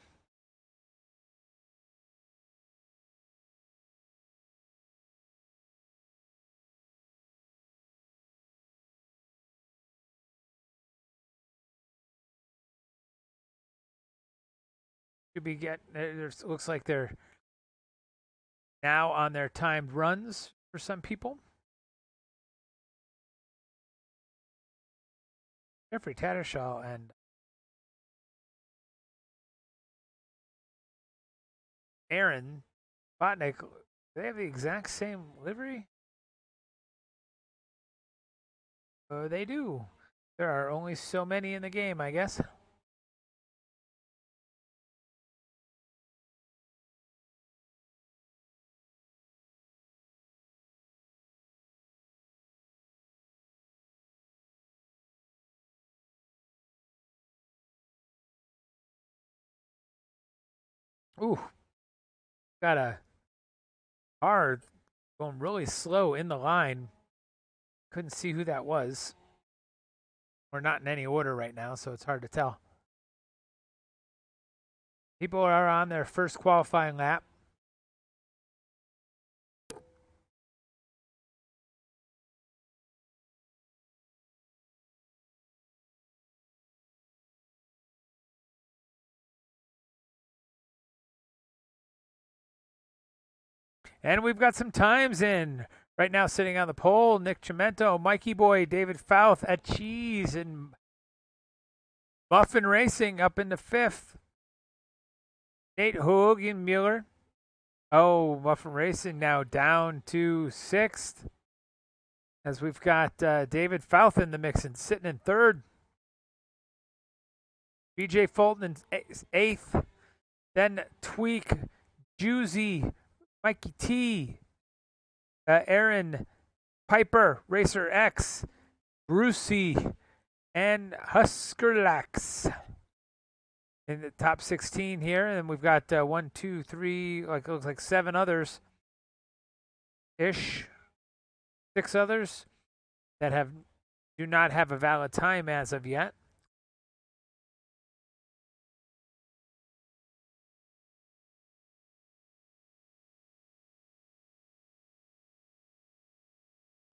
Should be getting. Looks like they're now on their timed runs for some people. Jeffrey Tattershaw and Aaron Botnick, they have the exact same livery? Oh, they do. There are only so many in the game, I guess. Ooh, got a car going really slow in the line. Couldn't see who that was. We're not in any order right now, so it's hard to tell. People are on their first qualifying lap. And we've got some times in. Right now, sitting on the pole, Nick Chimento, Mikey Boy, David Fouth at Cheese, and Muffin Racing up in the fifth. Nate Hogenmuller. Oh, Muffin Racing now down to sixth. As we've got David Fouth in the mix and sitting in third. BJ Fulton in eighth. Then Tweak, Juicy, Mikey T, Aaron Piper, Racer X, Brucey, and Huskerlax in the top 16 here. And we've got 1, 2, 3, like looks like 7 others ish. 6 others that do not have a valid time as of yet.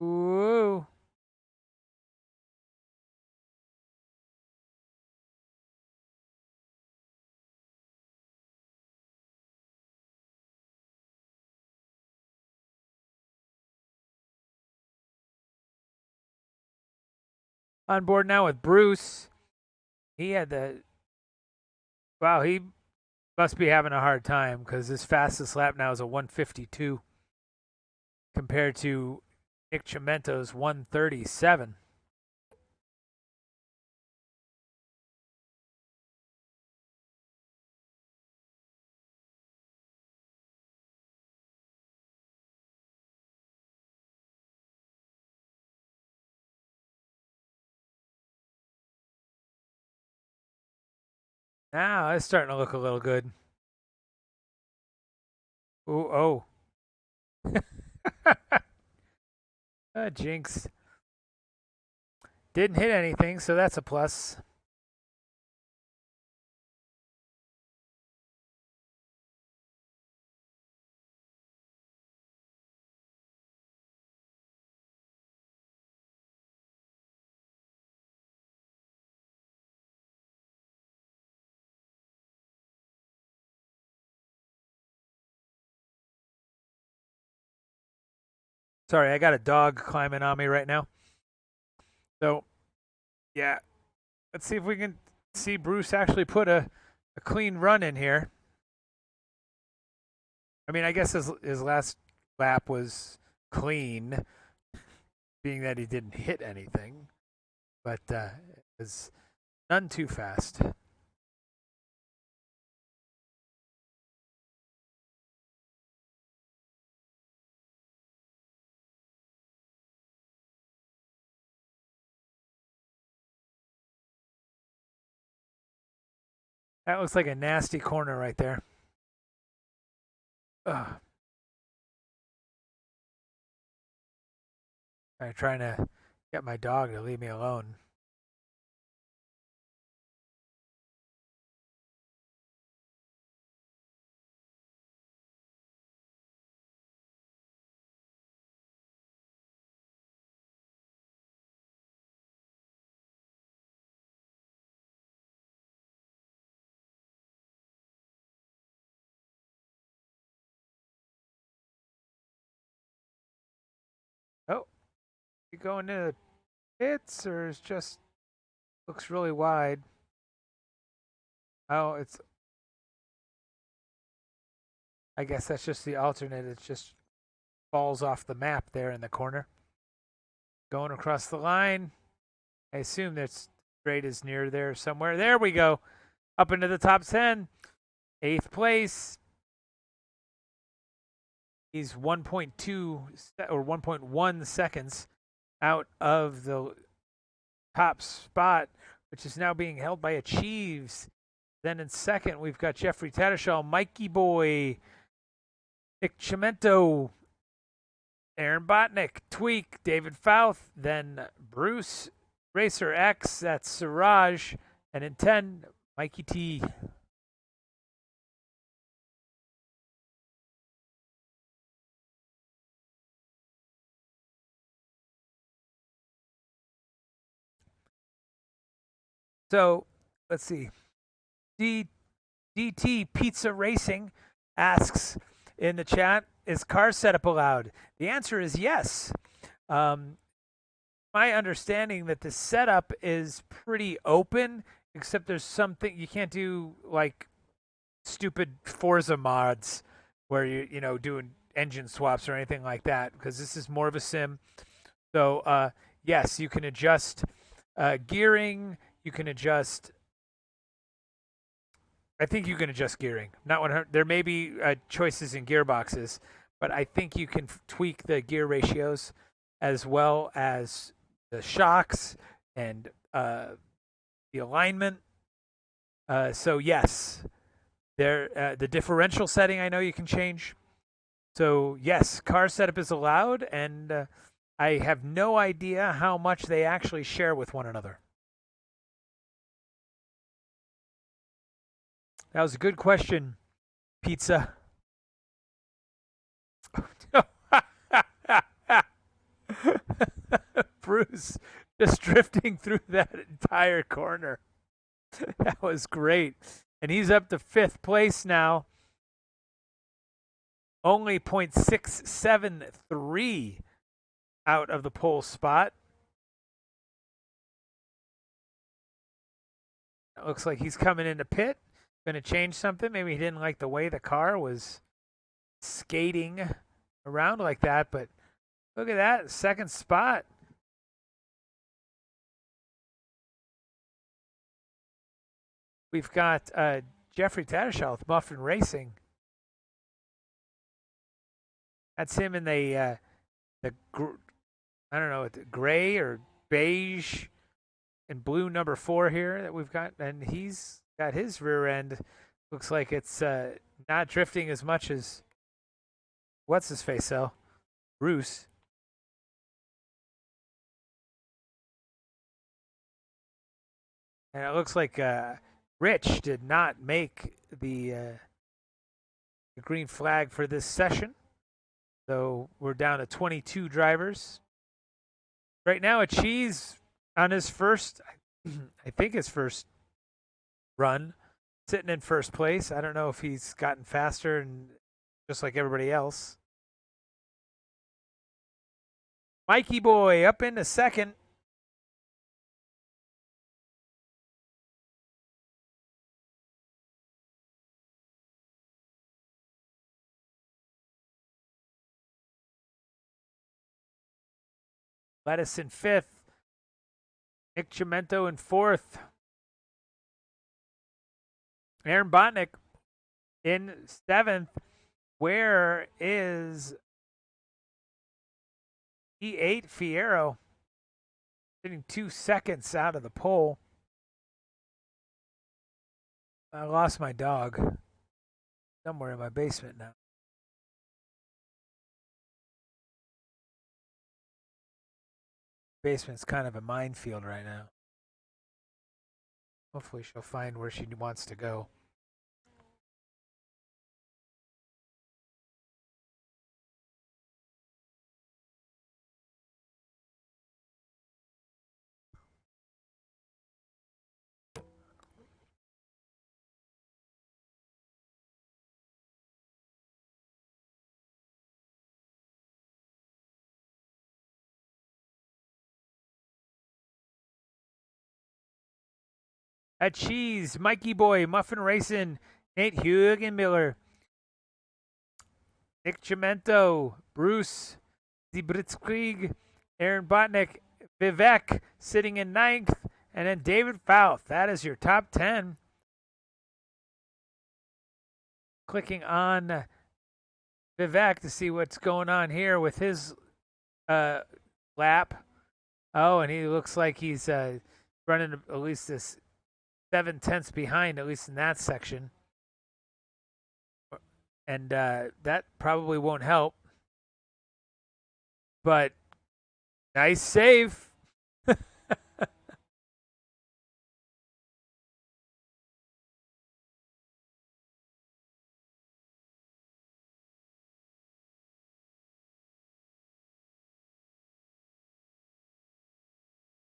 Ooh. On board now with Bruce. He had wow, he must be having a hard time because his fastest lap now is a 152 compared to Nick Chimento's 137. Now it's starting to look a little good. Ooh, oh. Jinx. Didn't hit anything, so that's a plus. Sorry, I got a dog climbing on me right now. So, yeah. Let's see if we can see Bruce actually put a clean run in here. I mean, I guess his last lap was clean, being that he didn't hit anything, but it was none too fast. That looks like a nasty corner right there. Ugh. I'm trying to get my dog to leave me alone. Oh, you going into the pits, or is just looks really wide? Oh, it's. I guess that's just the alternate. It just falls off the map there in the corner. Going across the line. I assume that straight is near there somewhere. There we go. Up into the top 10. 8th place. He's 1.2 or 1.1 seconds out of the top spot, which is now being held by Achieves. Then in second, we've got Jeffrey Tattershaw, Mikey Boy, Nick Chimento, Aaron Botnick, Tweak, David Fouth, then Bruce, Racer X, that's Siraj, and in 10, Mikey T. So let's see. DT Pizza Racing asks in the chat, is car setup allowed? The answer is yes. My understanding that the setup is pretty open, except there's something you can't do, like stupid Forza mods where you doing engine swaps or anything like that, because this is more of a sim. So yes, you can adjust gearing. You can adjust. I think you can adjust gearing. Not 100. There may be choices in gearboxes, but I think you can tweak the gear ratios as well as the shocks and the alignment. So yes, the differential setting I know you can change. So yes, car setup is allowed, and I have no idea how much they actually share with one another. That was a good question, Pizza. Bruce just drifting through that entire corner. That was great. And he's up to 5th place now. Only 0.673 out of the pole spot. It looks like he's coming into pit. Going to change something. Maybe he didn't like the way the car was skating around like that, but look at that, 2nd spot. We've got Jeffrey Tattershaw with Muffin Racing. That's him in the I don't know, gray or beige and blue number 4 here that we've got, and he's got his rear end. Looks like it's not drifting as much as what's his face, though? Bruce. And it looks like Rich did not make the green flag for this session. So we're down to 22 drivers. Right now, a Cheese on his first, I think his first run, sitting in first place. I don't know if he's gotten faster and just like everybody else. Mikey Boy up into second. Lettuce in fifth. Nick Chimento in fourth. Aaron Botnick in seventh. Where is E8 Fierro? Sitting 2 seconds out of the pole. I lost my dog somewhere in my basement now. Basement's kind of a minefield right now. Hopefully she'll find where she wants to go. At Cheese, Mikey Boy, Muffin Racing, Nate Hugenmiller, Nick Chimento, Bruce, Zibritzkrieg, Aaron Botnick, Vivek sitting in ninth, and then David Fouth. That is your top 10. Clicking on Vivek to see what's going on here with his lap. Oh, and he looks like he's running at least this 7/10 behind, at least in that section. And that probably won't help. But nice save.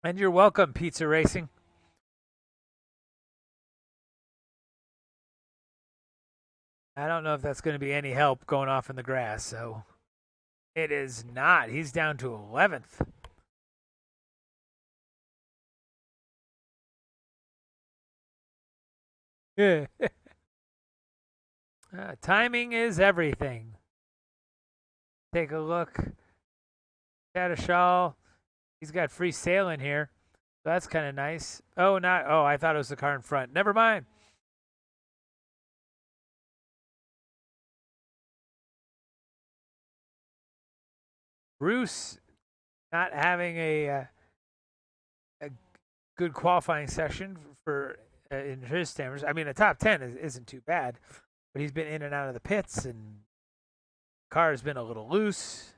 And you're welcome, Pizza Racing. I don't know if that's going to be any help going off in the grass, so it is not. He's down to 11th. Timing is everything. Take a look. Tatashal, he's got free sailing here. So that's kind of nice. Oh, I thought it was the car in front. Never mind. Bruce not having a good qualifying session for in his standards. I mean, a top 10 isn't too bad, but he's been in and out of the pits, and the car has been a little loose.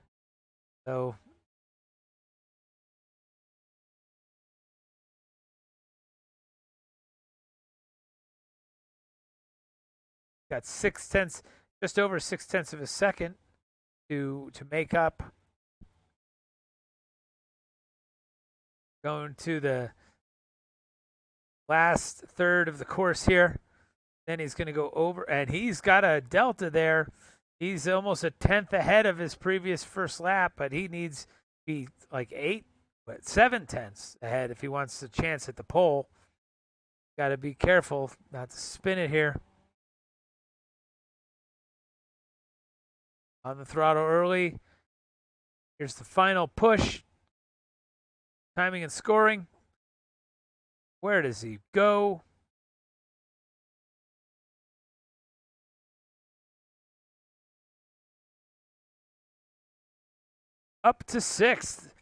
So got 6/10, just over 6/10 of a second to make up. Going to the last third of the course here. Then he's going to go over, and he's got a delta there. He's almost a 10th ahead of his previous first lap, but he needs to be like 7/10 ahead if he wants a chance at the pole. Got to be careful not to spin it here. On the throttle early. Here's the final push. Timing and scoring. Where does he go? Up to 6th.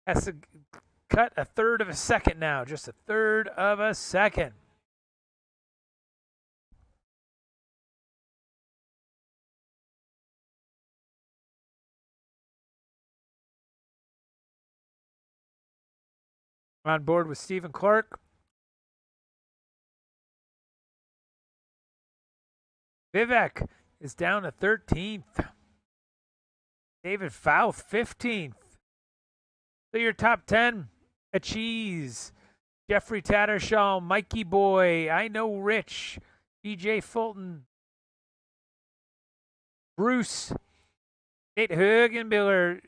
Has to cut a third of a second now. Just a third of a second. I'm on board with Stephen Clark. Vivek is down to 13th. David Fouth, 15th. So your top 10, a cheese. Jeffrey Tattershaw, Mikey Boy, I Know Rich, BJ Fulton, Bruce, Nate Hugenbiller,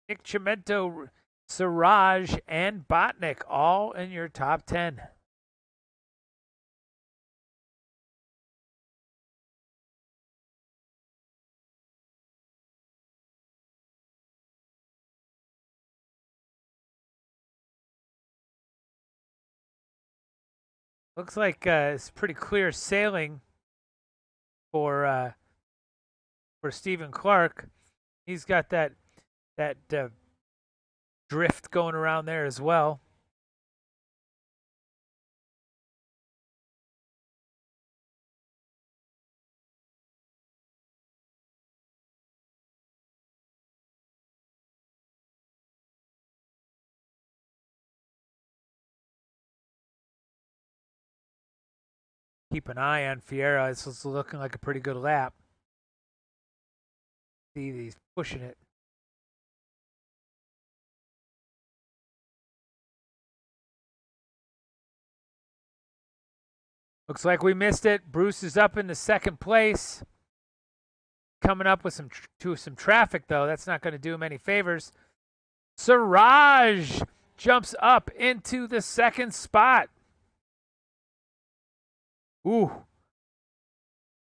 Nick Chimento, Siraj, and Botnick, all in your top 10. Looks like it's pretty clear sailing for Stephen Clark. He's got that drift going around there as well. Keep an eye on Fiera. This is looking like a pretty good lap. See, he's pushing it. Looks like we missed it. Bruce is up in the second place. Coming up with some traffic, though. That's not going to do him any favors. Siraj jumps up into the second spot. Ooh.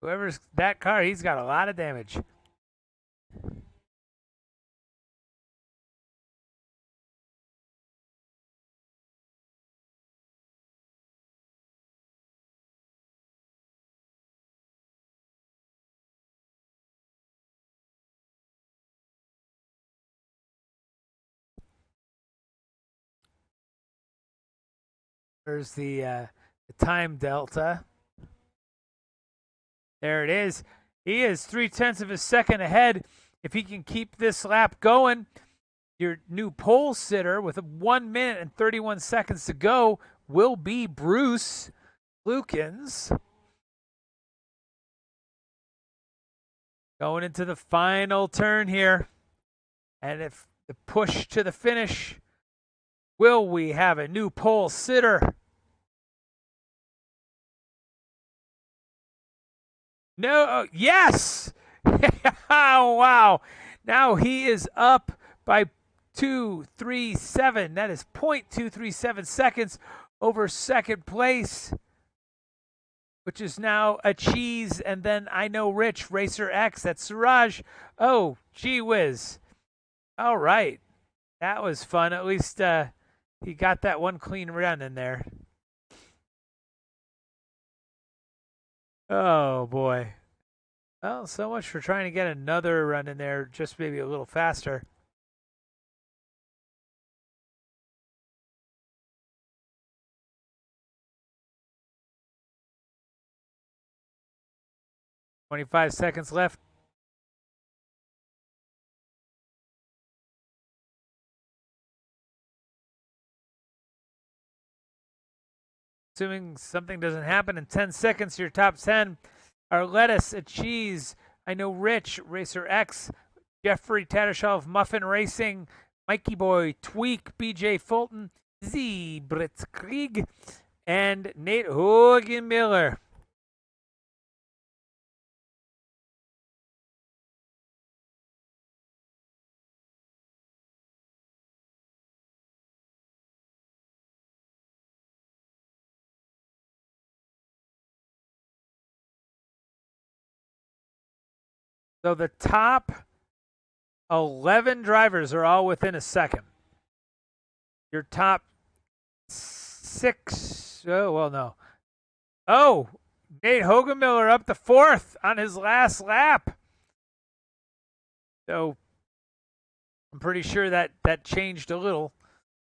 Whoever's that car, he's got a lot of damage. There's the time delta. There it is. He is 0.3 of a second ahead. If he can keep this lap going, your new pole sitter with 1 minute and 31 seconds to go will be Bruce Lukens. Going into the final turn here. And if the push to the finish, will we have a new pole sitter? No, yes! Oh, wow. Now he is up by 2.37. That is 0.237 seconds over second place, which is now a cheese. And then I Know Rich, Racer X. That's Siraj. Oh, gee whiz. All right. That was fun. At least he got that one clean run in there. Oh, boy. Well, so much for trying to get another run in there, just maybe a little faster. "25 seconds left." Assuming something doesn't happen in 10 seconds, your top 10 are Lettuce, a Cheese, I Know Rich, Racer X, Jeffrey Tattershaw of Muffin Racing, Mikey Boy, Tweak, BJ Fulton, Z Britzkrieg, and Nate Hugenmiller. So the top 11 drivers are all within a second. Your top 6, oh, well, no. Oh, Nate Hugenmiller up to 4th on his last lap. So I'm pretty sure that changed a little.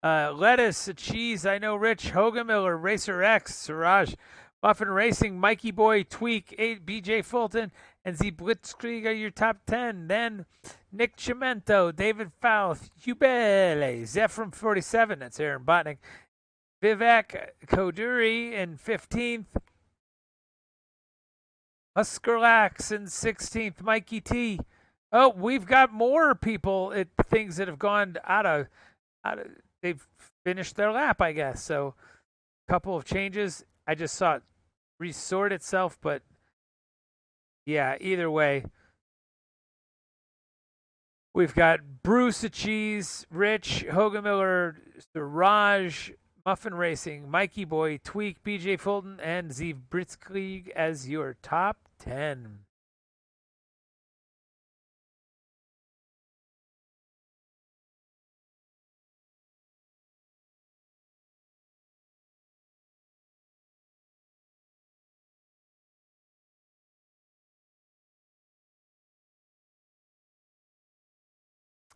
Lettuce, a Cheese, I Know Rich, Hugenmiller, Racer X, Siraj. Muffin Racing, Mikey Boy, Tweak, BJ Fulton, and Z Blitzkrieg are your top 10. Then Nick Chimento, David Fouth, Hubele, Zephram 47, that's Aaron Botnick, Vivek Koduri in 15th, Huskerlax in 16th, Mikey T. Oh, we've got more people at things that have gone out of they've finished their lap, I guess. So a couple of changes. I just saw it resort itself, but yeah, either way. We've got Bruce Cheese, Rich, Hogan Miller, Siraj, Muffin Racing, Mikey Boy, Tweak, BJ Fulton, and Zeev Blitzkrieg as your top 10.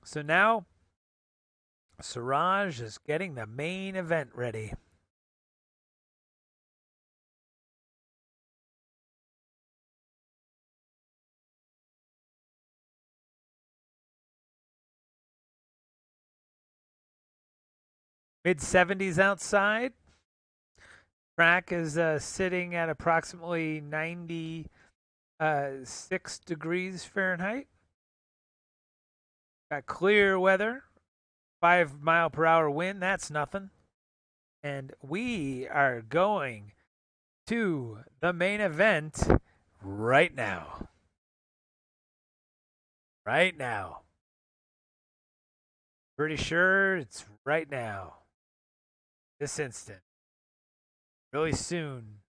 So now, Siraj is getting the main event ready. Mid-70s outside. Track is sitting at approximately 96 degrees Fahrenheit. Got clear weather, 5-mile-per-hour wind. That's nothing. And we are going to the main event right now. Right now. Pretty sure it's right now. This instant. Really soon.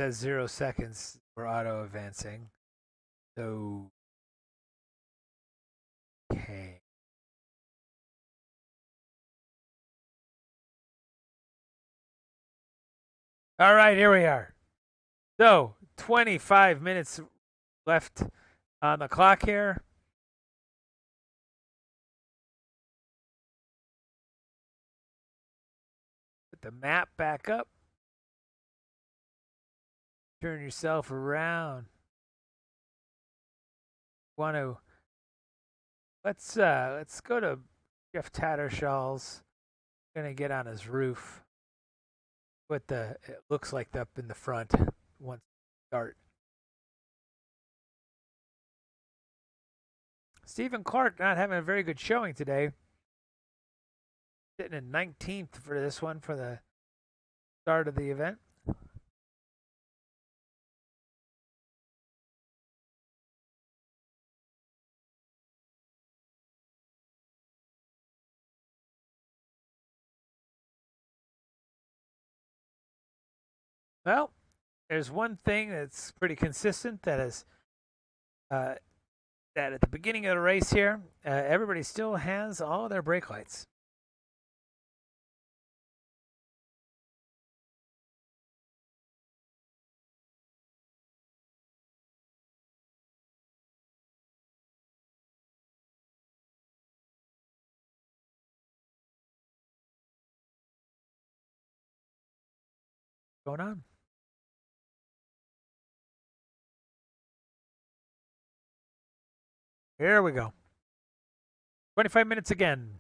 Says 0 seconds for auto advancing. So, okay. All right, here we are. So, 25 minutes left on the clock here. Put the map back up. Turn yourself around. Want to let's go to Jeff Tattershall's. Gonna get on his roof. What it looks like up in the front once we start. Stephen Clark not having a very good showing today. Sitting in 19th for this one for the start of the event. Well, there's one thing that's pretty consistent that is that at the beginning of the race here, everybody still has all of their brake lights. What's going on? Here we go. 25 minutes again.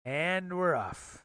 And we're off.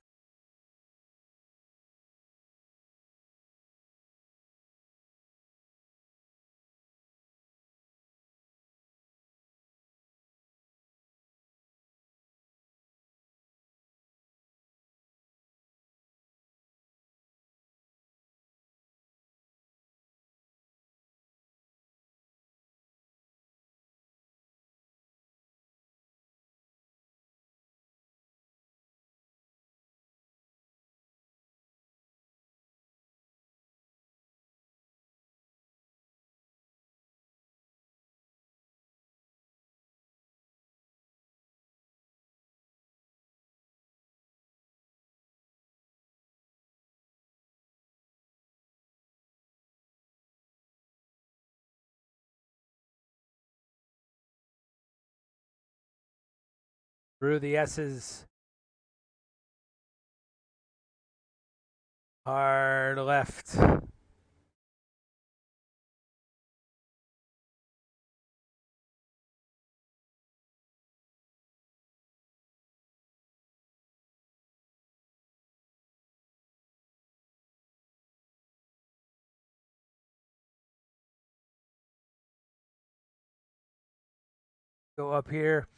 Through the S's. Hard left. Go up here.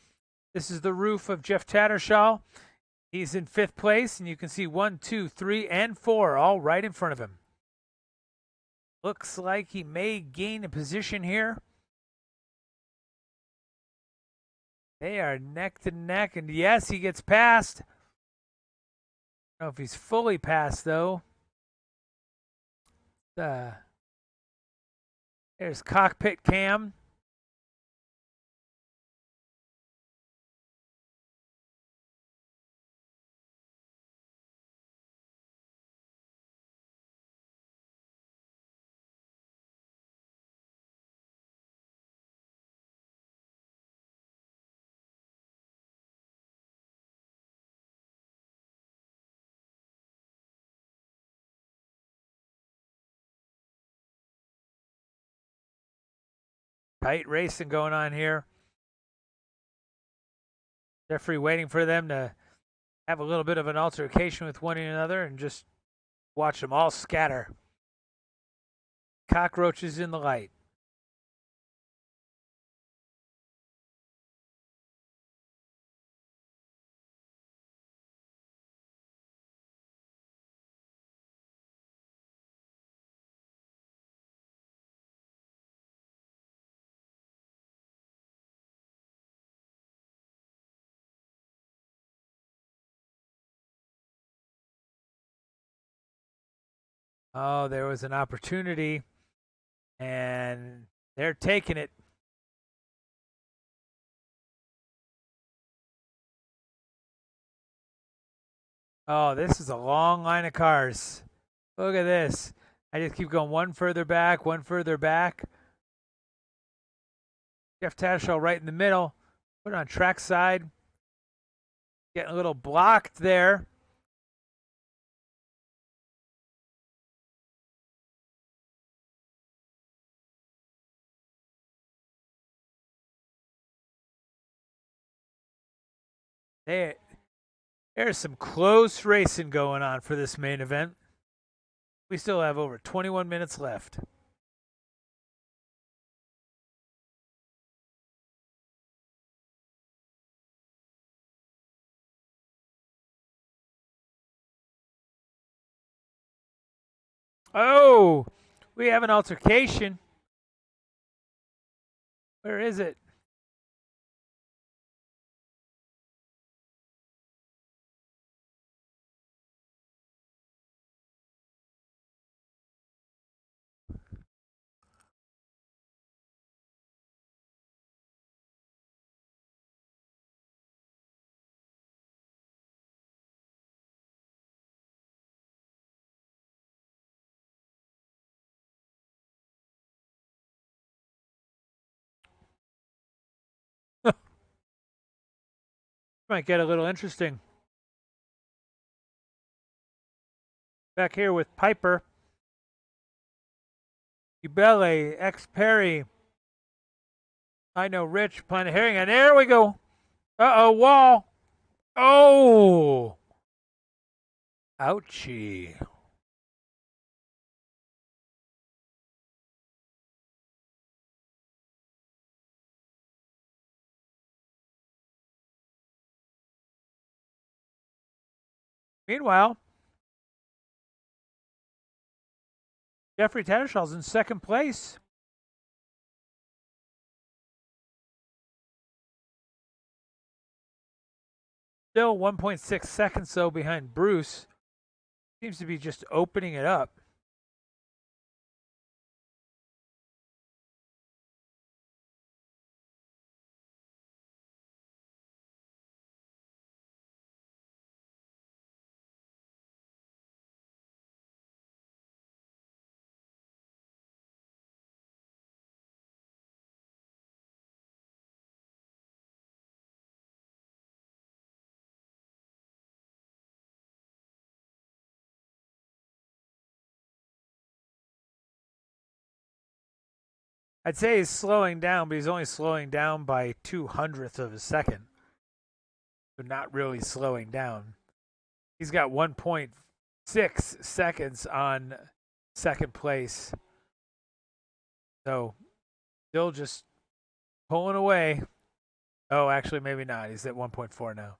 This is the roof of Jeff Tattersall. He's in 5th place, and you can see 1, 2, 3, and 4 all right in front of him. Looks like he may gain a position here. They are neck to neck, and yes, he gets past. I don't know if he's fully past, though. There's cockpit cam. Tight racing going on here. Jeffrey waiting for them to have a little bit of an altercation with one another and just watch them all scatter. Cockroaches in the light. Oh, there was an opportunity, and they're taking it. Oh, this is a long line of cars. Look at this. I just keep going one further back, one further back. Jeff Tattersall right in the middle. Put it on track side. Getting a little blocked there. There's some close racing going on for this main event. We still have over 21 minutes left. Oh, we have an altercation. Where is it? Might get a little interesting. Back here with Piper. Ubele, X Perry. I know Rich, Planet Herring, and there we go. Uh-oh, wall. Oh. Ouchie. Meanwhile, Jeffrey Tattershall's in 2nd place. Still 1.6 seconds, though, behind Bruce. Seems to be just opening it up. I'd say he's slowing down, but he's only slowing down by 2/100th of a second. So not really slowing down. He's got 1.6 seconds on second place. So still just pulling away. Oh, actually, maybe not. He's at 1.4 now.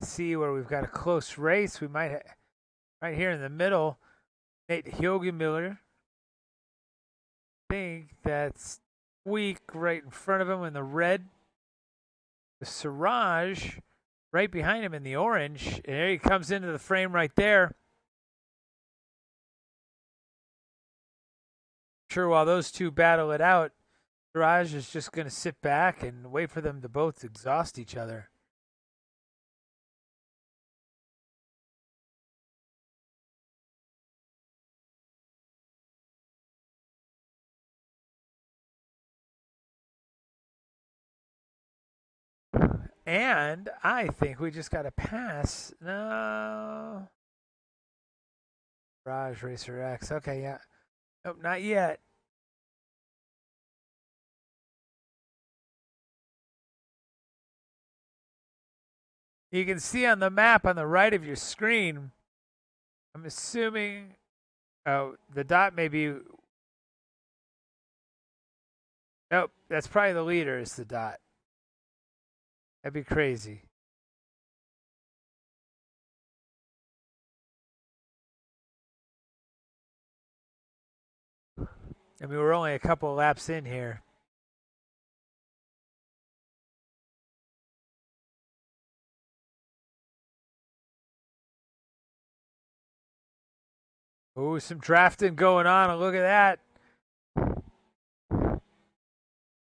See where we've got a close race. We might right here in the middle. Nate Hjogemiller. I think that's Week right in front of him in the red. The Siraj right behind him in the orange. And there he comes into the frame right there. Sure, while those two battle it out, Siraj is just going to sit back and wait for them to both exhaust each other. And I think we just got to pass. No. Raj Racer X. Okay, yeah. Nope, not yet. You can see on the map on the right of your screen, I'm assuming, oh, the dot may be, nope, that's probably the leader is the dot. That'd be crazy. I mean, we're only a couple of laps in here. Oh, some drafting going on. And look at that.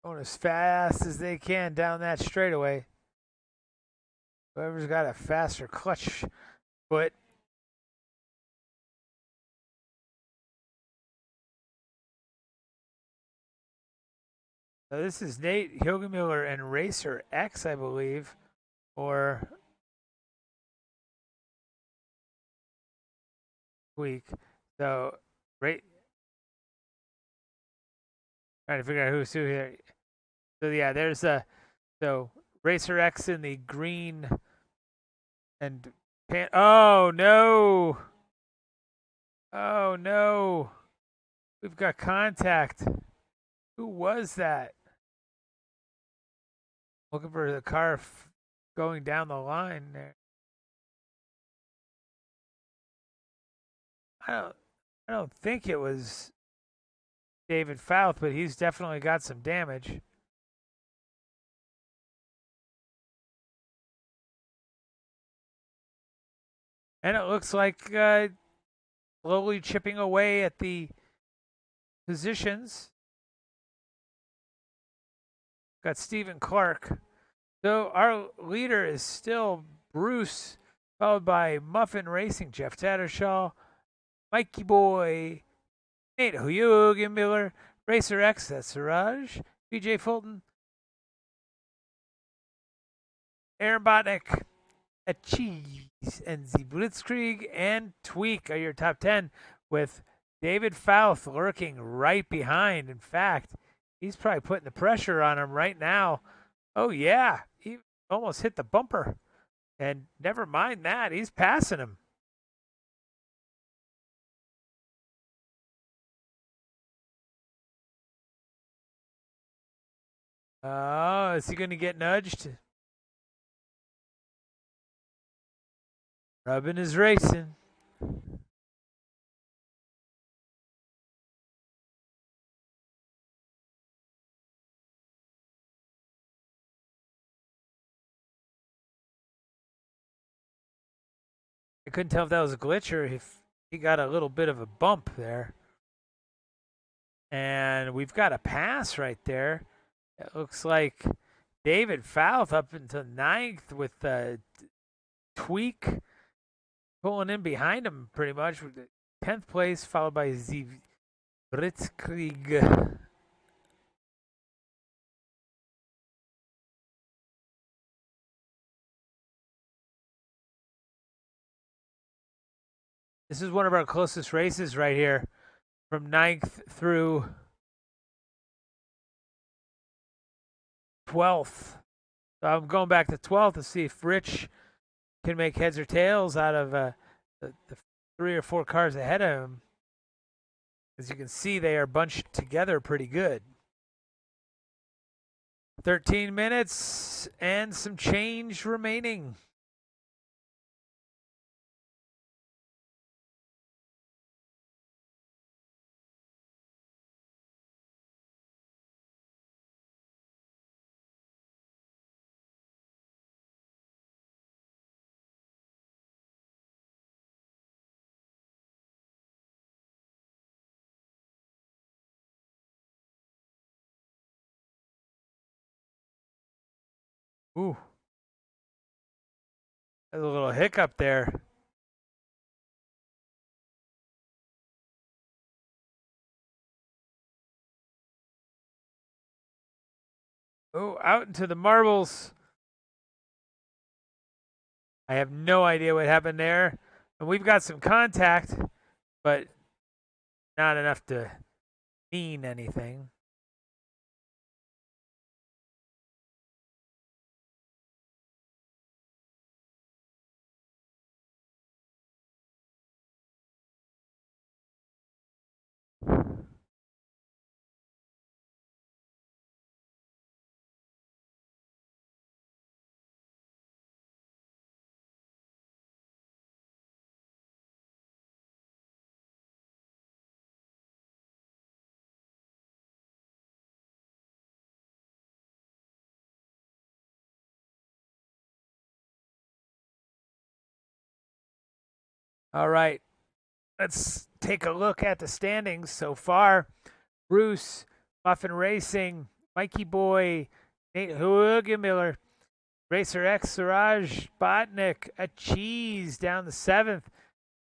Going as fast as they can down that straightaway. Whoever's got a faster clutch foot. So this is Nate Hjogemiller and Racer X, I believe, or Week. So, right. Trying to figure out who's who here. So yeah, there's so Racer X in the green and oh no. Oh no. We've got contact. Who was that? Looking for the car going down the line there. I don't think it was David Fouth, but he's definitely got some damage. And it looks like slowly chipping away at the positions. Got Stephen Clark. So our leader is still Bruce, followed by Muffin Racing, Jeff Tattershaw, Mikey Boy, Nate Hjogemiller, Racer X, that's Siraj, BJ Fulton, Aaron Botnick, Cheese, and the Blitzkrieg and Tweak are your top 10, with David Fouth lurking right behind. In fact, he's probably putting the pressure on him right now. Oh, yeah. He almost hit the bumper. And never mind that. He's passing him. Oh, is he going to get nudged? Rubbing is racing. I couldn't tell if that was a glitch or if he got a little bit of a bump there. And we've got a pass right there. It looks like David Fouth up into 9th with Tweak pulling in behind him pretty much. 10th place, followed by Z Blitzkrieg. This is one of our closest races right here, from 9th through 12th. So I'm going back to 12th to see if Rich can make heads or tails out of the 3 or 4 cars ahead of him. As you can see, they are bunched together pretty good. 13 minutes and some change remaining. Ooh. There's a little hiccup there. Oh, out into the marbles. I have no idea what happened there. And we've got some contact, but not enough to mean anything. All right. Let's take a look at the standings so far. Bruce, Muffin Racing, Mikey Boy, Nate Hugenmiller, Racer X, Siraj, Botnick, a cheese down the 7th,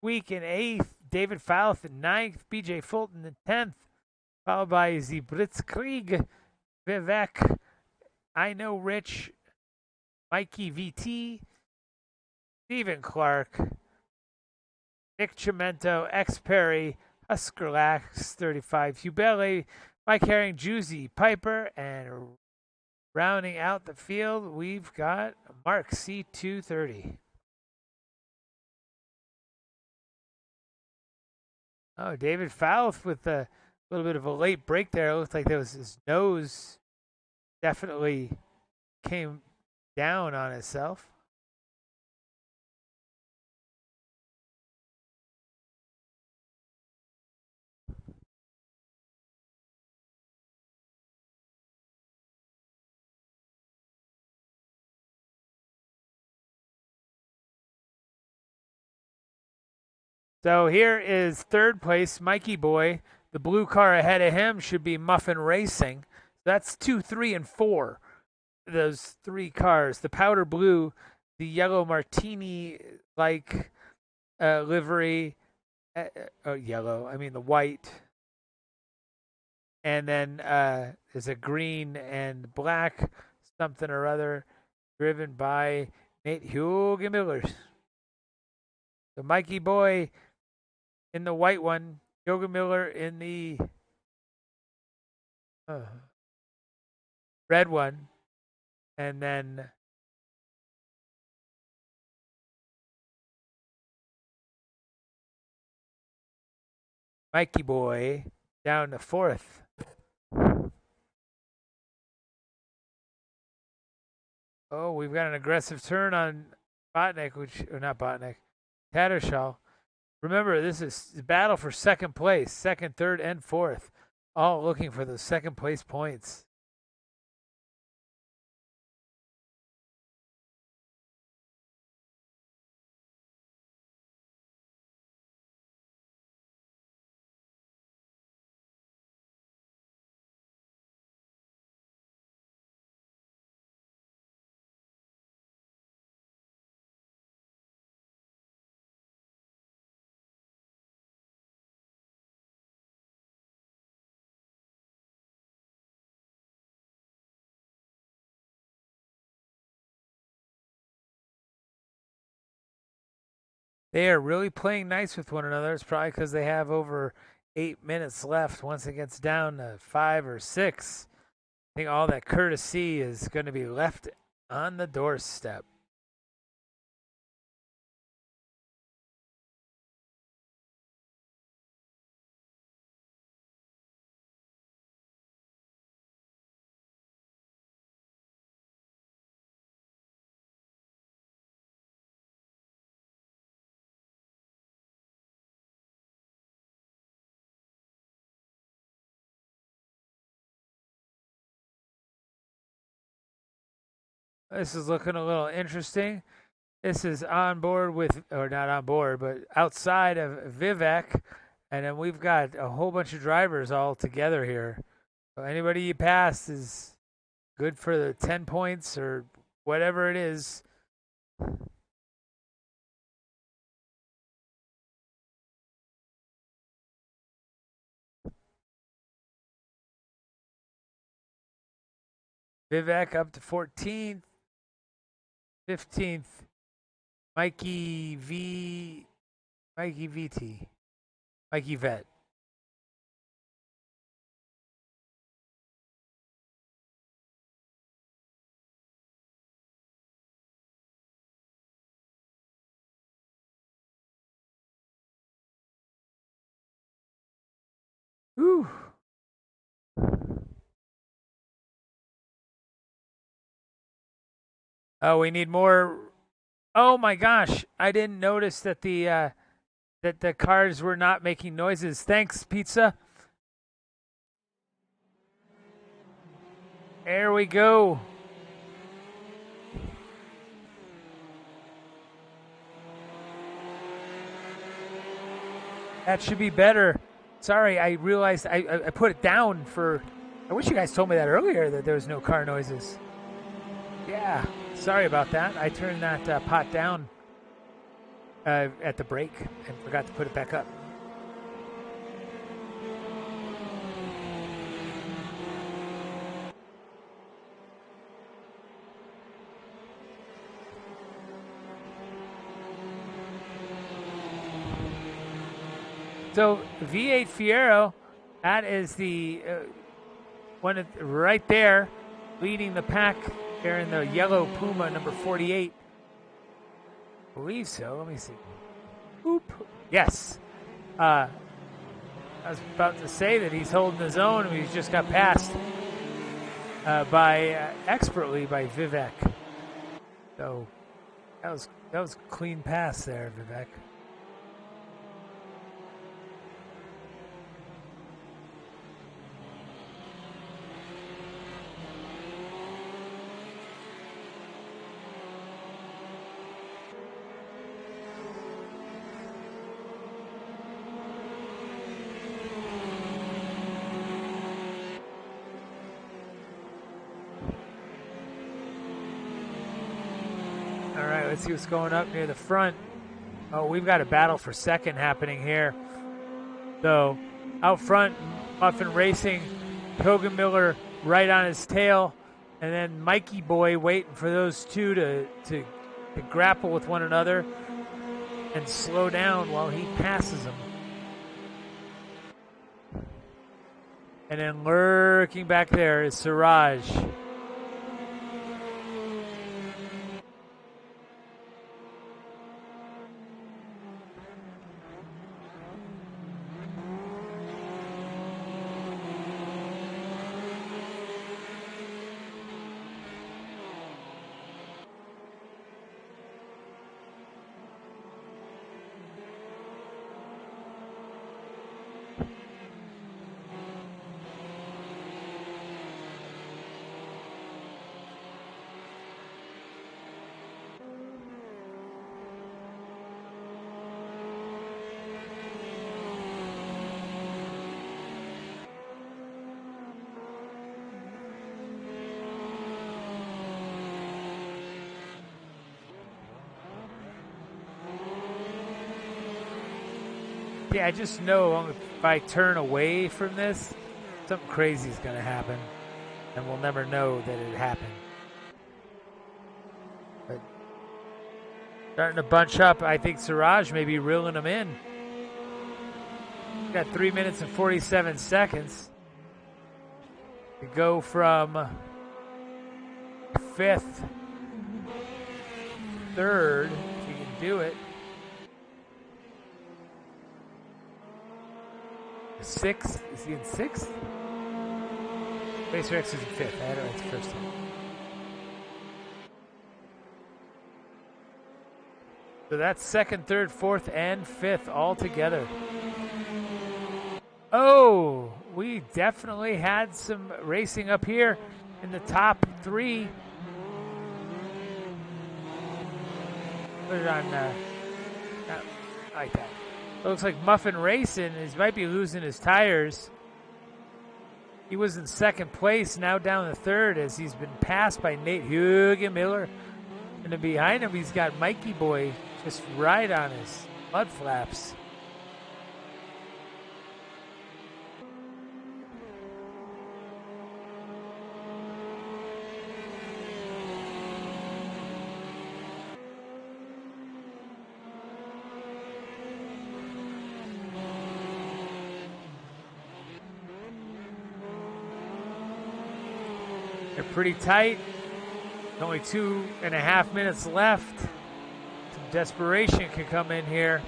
Week in 8th, David Fouth in 9th, BJ Fulton in 10th, followed by Zibritzkrieg, Vivek, I Know Rich, Mikey VT, Stephen Clark, Nick Chimento, X Perry, Husker Lax 35, Hubele, Mike Herring, Juicy, Piper, and rounding out the field, we've got Mark C230. Oh, David Fouth with a little bit of a late break there. It looked like that was his nose definitely came down on itself. So here is 3rd place, Mikey Boy. The blue car ahead of him should be Muffin Racing. That's 2, 3, and 4. Those 3 cars. The powder blue, the yellow martini like livery. Yellow. I mean the white. And then there's a green and black something or other driven by Nate Hugenmiller. So Mikey Boy in the white one, Hugenmiller in the red one, and then Mikey Boy down to 4th. Oh, we've got an aggressive turn on Botnick, or not Botnick, Tattershaw. Remember, this is the battle for 2nd place, 2nd, 3rd, and 4th, all looking for those 2nd place points. They are really playing nice with one another. It's probably because they have over 8 minutes left. Once it gets down to 5 or 6, I think all that courtesy is going to be left on the doorstep. This is looking a little interesting. This is on board with, or not on board, but outside of Vivek. And then we've got a whole bunch of drivers all together here. So anybody you pass is good for the 10 points or whatever it is. Vivek up to 14th. 15th, Mikey VT, Mikey Vet. Whew. Oh, we need more. Oh my gosh, I didn't notice that the cars were not making noises. Thanks, pizza. There we go. That should be better. Sorry, I realized I put it down for. I wish you guys told me that earlier that there was no car noises. Yeah, sorry about that. I turned that pot down at the break and forgot to put it back up. So V8 Fiero, that is the one right there, leading the pack there in the yellow Puma number 48. I believe so. Let me see. Oop. Yes. I was about to say that he's holding his own. He's just got passed expertly by Vivek. So that was a clean pass there, Vivek. Let's see what's going up near the front. Oh, we've got a battle for second happening here. So, out front, Muffin Racing, Hogan Miller right on his tail, and then Mikey Boy waiting for those two to grapple with one another and slow down while he passes them. And then lurking back there is Siraj. Yeah, I just know if I turn away from this, something crazy is going to happen, and we'll never know that it happened. But Starting to bunch up. I think Siraj may be reeling them in. Got 3 minutes and 47 seconds to go from fifth, third, if you can do it. Sixth, is he in sixth? Racer X is in fifth. I had it right the first time. So that's second, third, fourth, and fifth all together. Oh, we definitely had some racing up here in the top three. Put it on, like that. It looks like Muffin Racing might be losing his tires. He was in second place, now down to third as he's been passed by Nate Hugenmiller. And then behind him, he's got Mikey Boy just right on his mud flaps. They're pretty tight. Only 2.5 minutes left. Some desperation can come in here.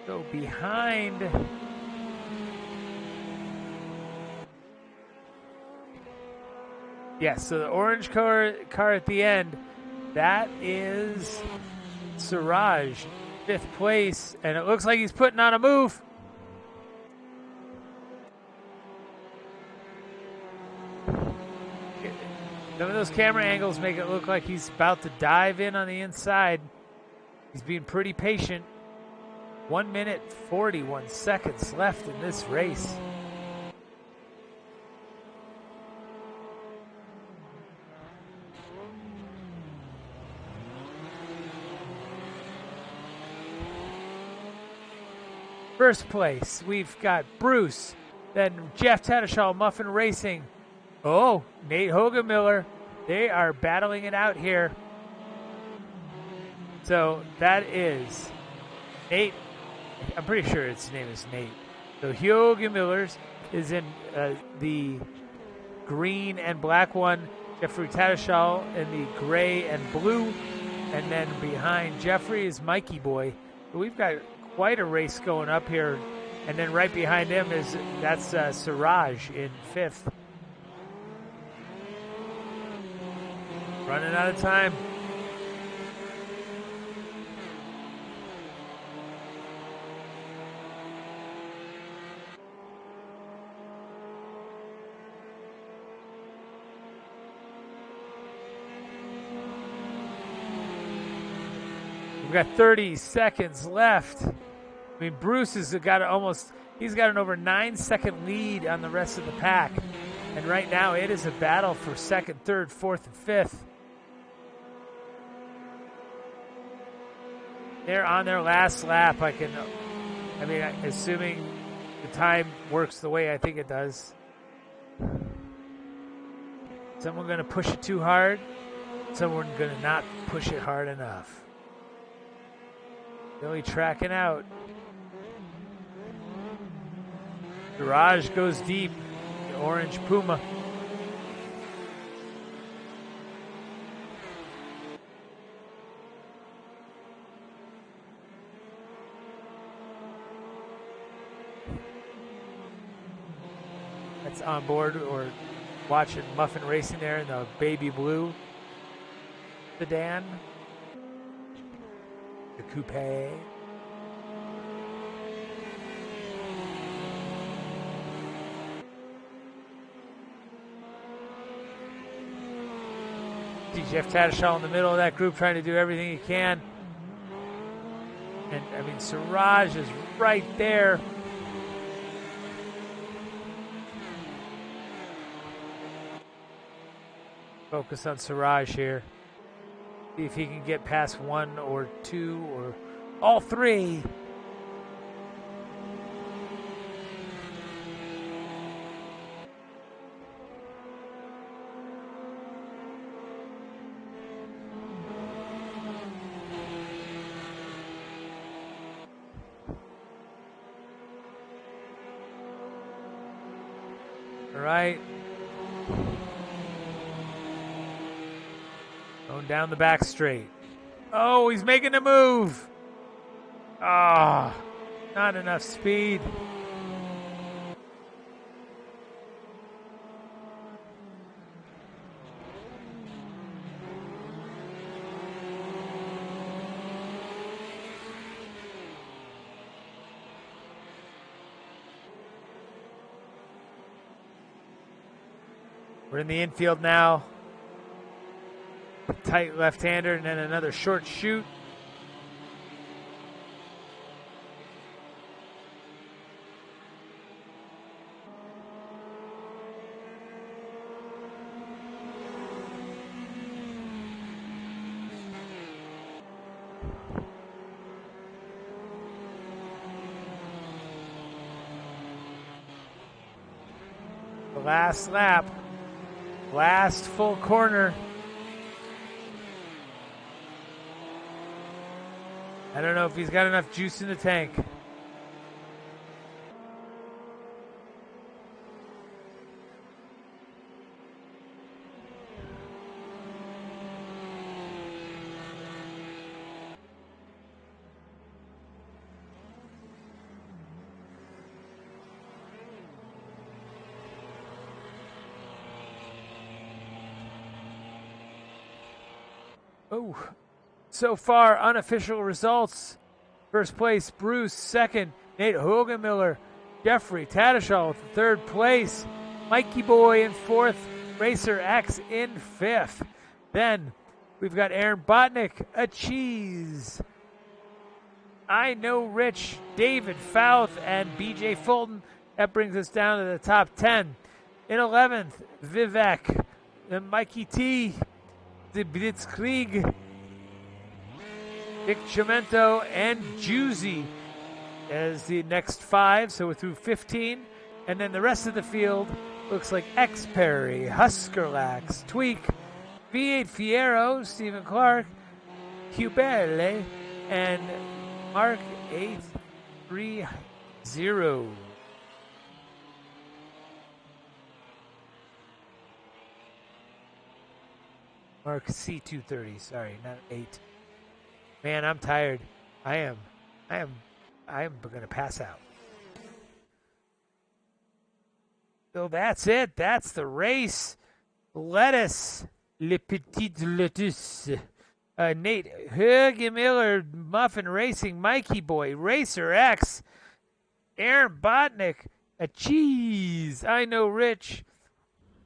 Go behind. Yes, so the orange car at the end, that is Siraj, fifth place, and it looks like he's putting on a move. Some of those camera angles make it look like he's about to dive in on the inside. He's being pretty patient. 1 minute, 41 seconds left in this race. First place, we've got Bruce, then Jeff Tattershaw, Muffin Racing. Oh, Nate Hugenmiller. They are battling it out here. So that is Nate. I'm pretty sure his name is Nate. So Hugenmiller is in the green and black one. Jeffrey Tattershaw in the gray and blue. And then behind Jeffrey is Mikey Boy. So we've got quite a race going up here. And then right behind him that's Siraj in fifth. Running out of time. We've got 30 seconds left. I mean, Bruce has got he's got an over 9-second lead on the rest of the pack. And right now it is a battle for second, third, fourth, and fifth. They're on their last lap. Assuming the time works the way I think it does. Someone going to push it too hard. Someone going to not push it hard enough. Really tracking out. Garage goes deep. The orange Puma. That's on board or watching Muffin Racing there in the baby blue sedan. The coupe. See Jeff Tattershaw in the middle of that group trying to do everything he can. And, Siraj is right there. Focus on Siraj here. See if he can get past one or two or all three. All right. Going down the back straight. Oh, he's making a move. Ah, not enough speed. We're in the infield now. Tight left-hander and then another short shoot. The last lap. Last full corner. I don't know if he's got enough juice in the tank. Oh, so far, unofficial results. First place, Bruce. Second, Nate Hogenmiller. Jeffrey Tatishall with third place. Mikey Boy in fourth. Racer X in fifth. Then we've got Aaron Botnick, a cheese. I Know Rich, David Fouth, and BJ Fulton. That brings us down to the top 10. In 11th, Vivek, and Mikey T, the Blitzkrieg, Dick Chimento, and Juicy as the next 5. So we're through 15. And then the rest of the field looks like X Perry, Huskerlax, Tweak, V8 Fiero, Stephen Clark, Cubele, and Mark 830. Mark C230, sorry, not 8. Man, I'm tired. I am going to pass out. So that's it. That's the race. Lettuce, Le Petit Lettuce. Nate Hugemiller, Muffin Racing, Mikey Boy, Racer X, Aaron Botnick, a cheese. I Know Rich,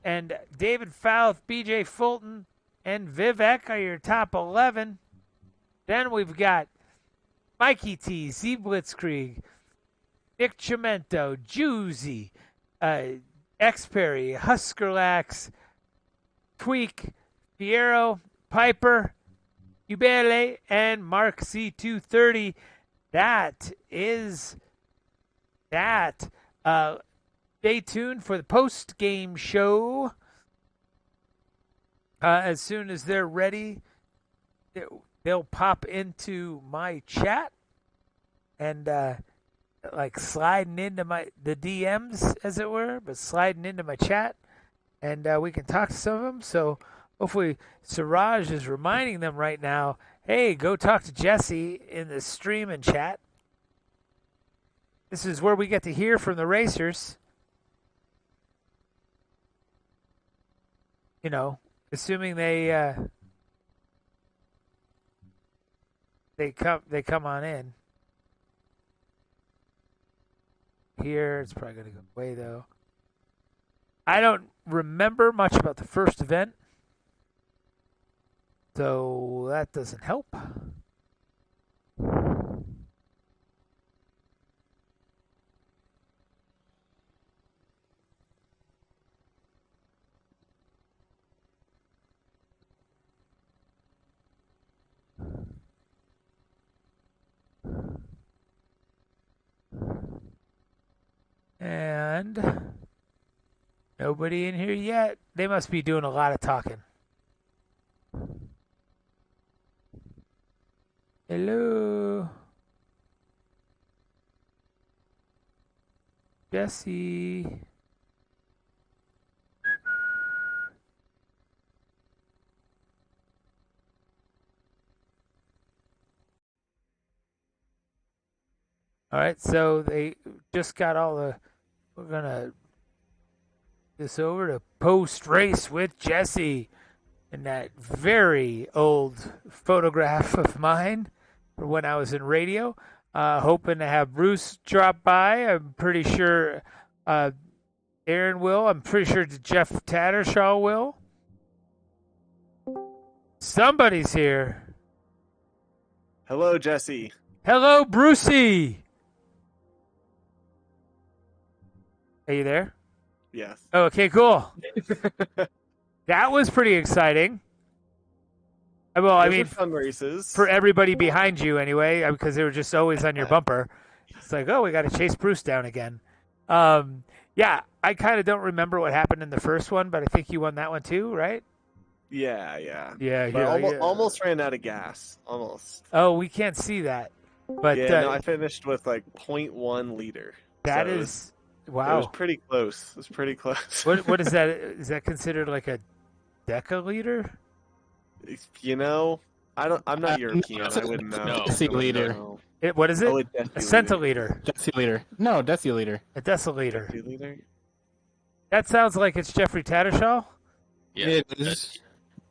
and David Fouth, BJ Fulton, and Vivek are your top 11. Then we've got Mikey T, Z Blitzkrieg, Dick Chimento, Juicy, X Perry, Huskerlax, Tweak, Fiero, Piper, Ubele, and Mark C230. That is that. Stay tuned for the post-game show. As soon as they're ready, they'll pop into my chat and like sliding into the DMs, as it were, but sliding into my chat, and we can talk to some of them. So hopefully Siraj is reminding them right now, hey, go talk to Jesse in the stream and chat. This is where we get to hear from the racers. You know, assuming they come on in. Here, it's probably going to go away, though. I don't remember much about the first event, so that doesn't help. And nobody in here yet. They must be doing a lot of talking. Hello. Jesse. All right, so they just got all the. We're gonna this over to post race with Jesse, and that very old photograph of mine for when I was in radio. Hoping to have Bruce drop by. I'm pretty sure Aaron will. I'm pretty sure Jeff Tattershaw will. Somebody's here. Hello, Jesse. Hello, Brucey. Are you there? Yes. Oh, okay, cool. That was pretty exciting. Well, I Those mean, are fun races for everybody behind you anyway, because they were just always on your bumper. It's like, oh, we got to chase Bruce down again. Yeah, I kind of don't remember what happened in the first one, but I think you won that one too, right? Yeah. Yeah, But almost ran out of gas. Almost. Oh, we can't see that. But Yeah, no, I finished with like 0.1 liter. that So is It wow. was pretty close. It was pretty close. What is that? Is that considered like a deciliter? You know, I'm not European. I wouldn't know. No. Deciliter. What is it? Oh, A centiliter. Deciliter. No, deciliter. A deciliter. Deciliter? That sounds like it's Jeffrey Tattershaw. Yeah, It is.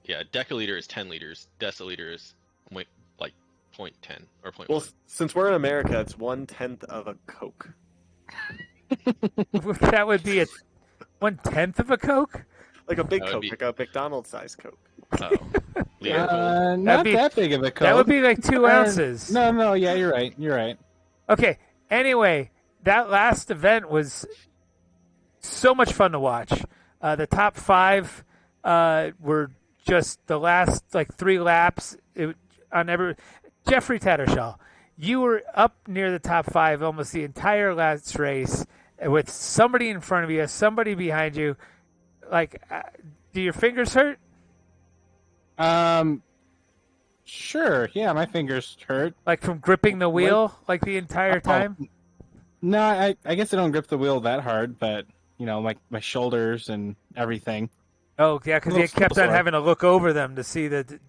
yeah. Deciliter is 10 liters. Deciliter is like 0.10 or 0.1. Well, since we're in America, it's 1/10 of a Coke. That would be 1/10 of a Coke. Like a big That would Coke, be- like a McDonald's size Coke. Oh, liter. Not be- that big of a coke. That would be like 2 ounces. No, yeah, you're right. You're right. Okay. Anyway, that last event was so much fun to watch. The top 5 were just the last like 3 laps. Jeffrey Tattershaw, you were up near the top 5 almost the entire last race with somebody in front of you, somebody behind you. Like, do your fingers hurt? Sure. Yeah, my fingers hurt. Like from gripping the wheel like the entire time? No, I guess I don't grip the wheel that hard, but like my shoulders and everything. Oh, yeah, because you Little kept on sore. having to look over them to see the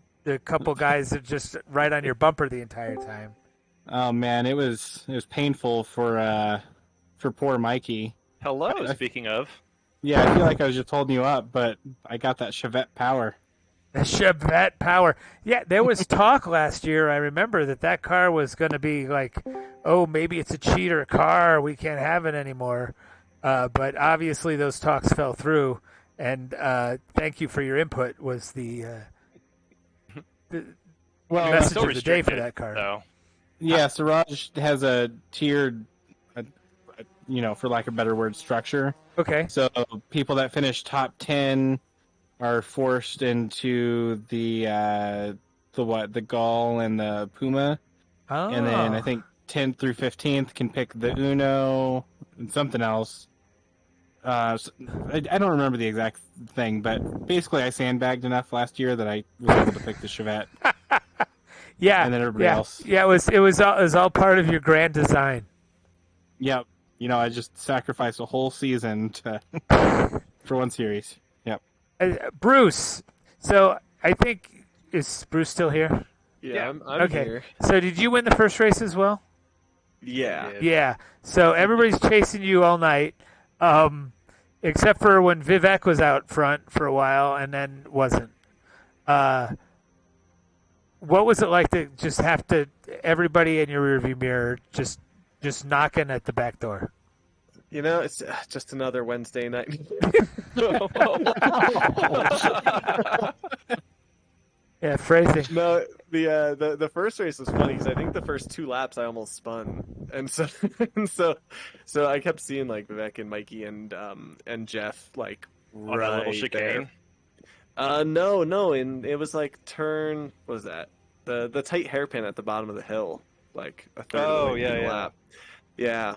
couple guys that just right on your bumper the entire time. Oh man, it was painful for poor Mikey. Hello, speaking of. Yeah, I feel like I was just holding you up, but I got that Chevette power. The Chevette power. Yeah, there was talk last year. I remember that car was going to be like, oh, maybe it's a cheater car. We can't have it anymore. But obviously those talks fell through. And thank you for your input was the message still of the day for restricted, that car. though. Yeah, Siraj has a tiered, for lack of a better word, structure. Okay. So people that finish top 10 are forced into the Gull and the Puma, Oh. and then I think 10th through 15th can pick the Uno and something else. I don't remember the exact thing, but basically I sandbagged enough last year that I was able to pick the Chevette. Yeah. And then everybody yeah. else. Yeah, it was all part of your grand design. Yep. I just sacrificed a whole season for one series. Yep. Bruce. So I think is Bruce still here? Yeah, I'm Okay. here. So did you win the first race as well? Yeah. Yeah. So everybody's chasing you all night, except for when Vivek was out front for a while and then wasn't. What was it like to just have to everybody in your rearview mirror just knocking at the back door? It's just another Wednesday night. Yeah, phrasing. No, the first race was funny because I think the first 2 laps I almost spun, and so I kept seeing like Vivek and Mikey and Jeff like On right a little chicane. there. No, and it was like turn. What was that? The tight hairpin at the bottom of the hill, like a third of the way through the lap. Yeah,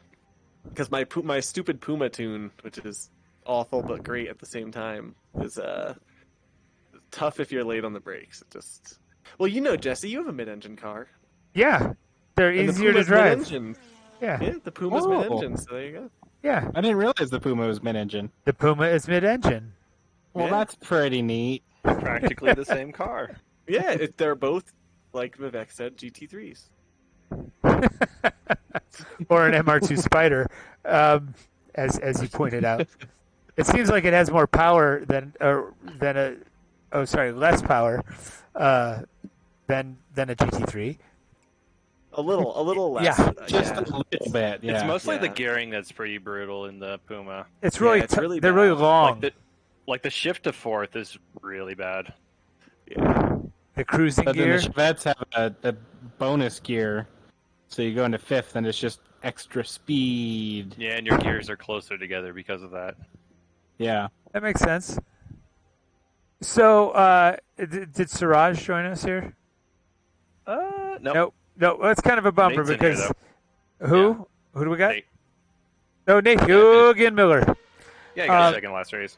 because my stupid Puma tune, which is awful but great at the same time, is tough if you're late on the brakes. Jesse, you have a mid-engine car. Yeah, they're And the easier to Puma's drive. mid-engine. Yeah, Yeah, the Puma's Oh. mid-engine, so there you go. yeah. I didn't realize the Puma was mid-engine. The Puma is mid-engine. Well, Yeah. that's pretty neat. Practically the same car. Yeah, they're both, like Vivek said, GT3s. or an MR2 Spider, as you pointed out. It seems like it has more power than less power than a GT3. A little less. Yeah, Just a little bit. Yeah. It's mostly the Yeah. gearing that's pretty brutal in the Puma. It's really, it's really they're really bad. long. Like the shift to fourth is really bad. Yeah. The cruising But then gear. the Chevettes have a bonus gear, so you go into fifth, and it's just extra speed. Yeah, and your gears are closer together because of that. Yeah. That makes sense. So, did Siraj join us here? Nope. No, that's kind of a bumper Nate's in here, because though. who? Who do we got? Nate. No, Nate Hugen Miller. Yeah, he got a second last race.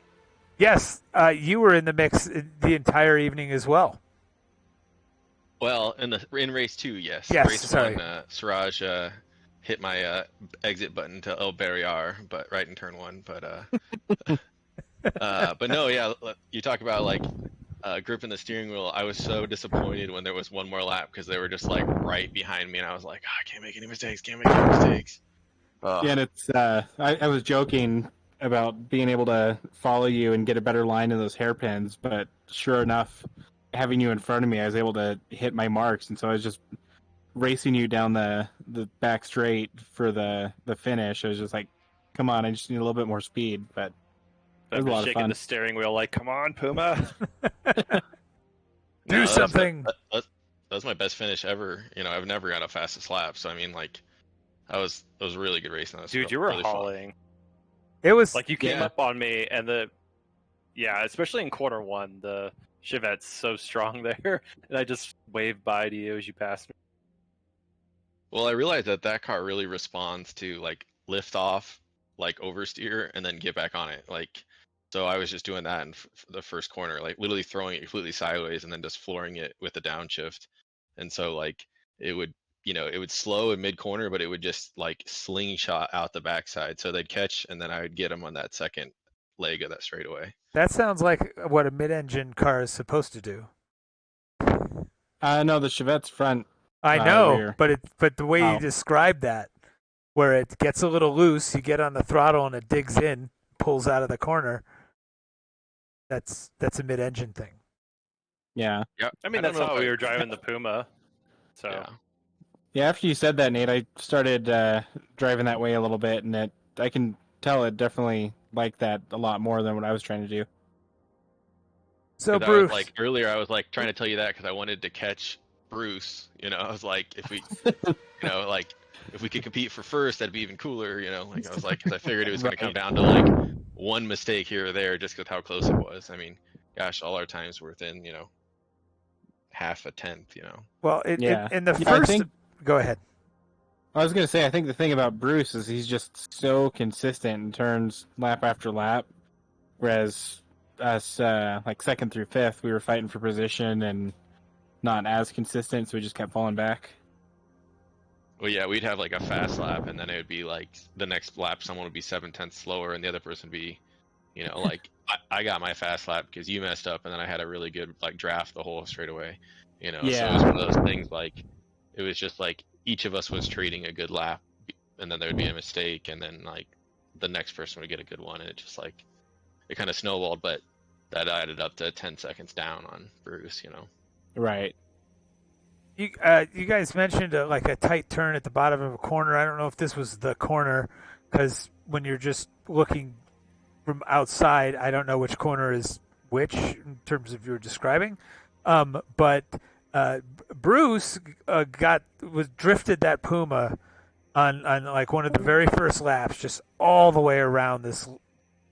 Yes, you were in the mix the entire evening as well. Well, in race 2, yes. Yes, Race sorry. 1, Siraj hit my exit button to El Barriar, but right in turn 1. But no, yeah. You talk about like gripping the steering wheel. I was so disappointed when there was one more lap because they were just like right behind me, and I was like, I can't make any mistakes. Can't make any mistakes. Yeah, and it's I was joking about being able to follow you and get a better line in those hairpins, but sure enough, having you in front of me, I was able to hit my marks, and so I was just racing you down the back straight for the finish. I was just like, come on, I just need a little bit more speed, but it was a lot of shaking fun. the steering wheel like, come on, Puma. Do something. That was my best finish ever. I've never got a fastest lap, so I mean, like, that was a really good race. Dude, you were really fun. hauling. It was Like, you came up on me, and especially in corner 1, the Chevette's so strong there, and I just waved by to you as you passed me. Well, I realized that car really responds to like lift off, like oversteer, and then get back on it. Like, so I was just doing that in the first corner, like literally throwing it completely sideways and then just flooring it with the downshift. And so like it would slow in mid corner, but it would just like slingshot out the backside. So they'd catch, and then I would get them on that second leg of that straightaway. That sounds like what a mid-engine car is supposed to do. No, the Chevette's front. I know, rear. but the way you described that, where it gets a little loose, you get on the throttle and it digs in, pulls out of the corner. That's a mid-engine thing. Yeah. Yeah, I mean, that's how we were driving the Puma. So Yeah. Yeah, after you said that, Nate, I started driving that way a little bit, and I can tell it definitely liked that a lot more than what I was trying to do. So, 'Cause Bruce, earlier I was like trying to tell you that because I wanted to catch Bruce. I was like, if we, like if we could compete for first, that'd be even cooler. Like I was like, because I figured it was going to come down to like one mistake here or there, just because how close it was. I mean, gosh, all our times were within half a tenth. well, in the Yeah, I first, think- go ahead. I was gonna say, I think the thing about Bruce is he's just so consistent in turns lap after lap, whereas us like second through fifth, we were fighting for position and not as consistent, so we just kept falling back. Well, yeah, we'd have like a fast lap, and then it would be like the next lap, someone would be 7/10 slower, and the other person would be, like I got my fast lap because you messed up, and then I had a really good like draft the whole straightaway. So it was one of those things like it was just like each of us was trading a good lap, and then there would be a mistake, and then like the next person would get a good one, and it just like it kind of snowballed, but that added up to 10 seconds down on Bruce. Right. You guys mentioned like a tight turn at the bottom of a corner. I don't know if this was the corner because when you're just looking from outside, I don't know which corner is which in terms of your describing. But Bruce drifted that Puma on like one of the very first laps, just all the way around this.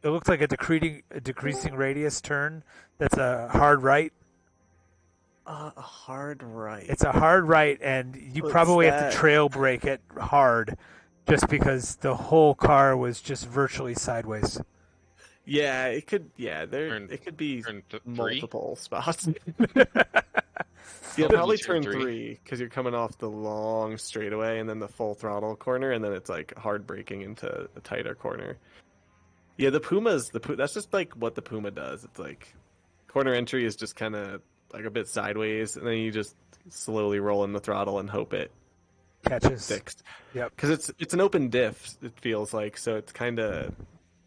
It looked like a decreasing radius turn. That's a hard right. A hard right. It's a hard right, and you What's probably have that? to trail brake it hard, just because the whole car was just virtually sideways. Yeah, it could. Yeah, it could be Turn 3. multiple spots. Probably Probably turn turn 3. 3 because you're coming off the long straightaway and then the full throttle corner, and then it's like hard braking into a tighter corner. Yeah, that's just like what the Puma does. It's like corner entry is just kind of like a bit sideways, and then you just slowly roll in the throttle and hope it catches. fixed. Yep. Because it's an open diff. It feels like, so it's kind of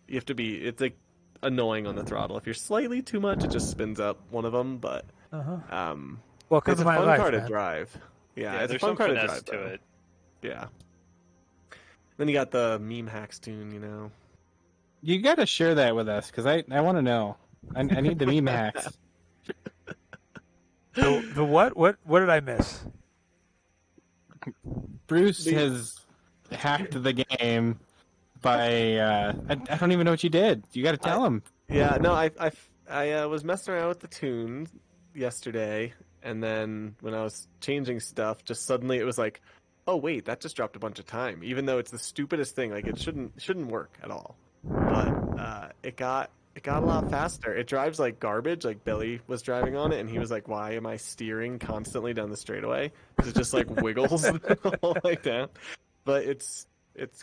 you have to be. It's like annoying on the throttle. If you're slightly too much, it just spins up one of them. But Welcome it's to a my fun life, car to man. drive. Yeah, it's a there's fun some car to finesse drive. to Though. it. Yeah. Then you got the meme hacks tune, you know. You got to share that with us because I want to know. I need the meme hacks. The what? What did I miss? Bruce has hacked the game by I don't even know what you did. You got to tell him. Yeah, no, I was messing around with the tune yesterday, and then when I was changing stuff, just suddenly it was like, oh wait, that just dropped a bunch of time, even though it's the stupidest thing. Like it shouldn't work at all, but it got a lot faster. It drives like garbage. Like Billy was driving on it, and he was like, "Why am I steering constantly down the straightaway? Because it just like wiggles the whole way down." But it's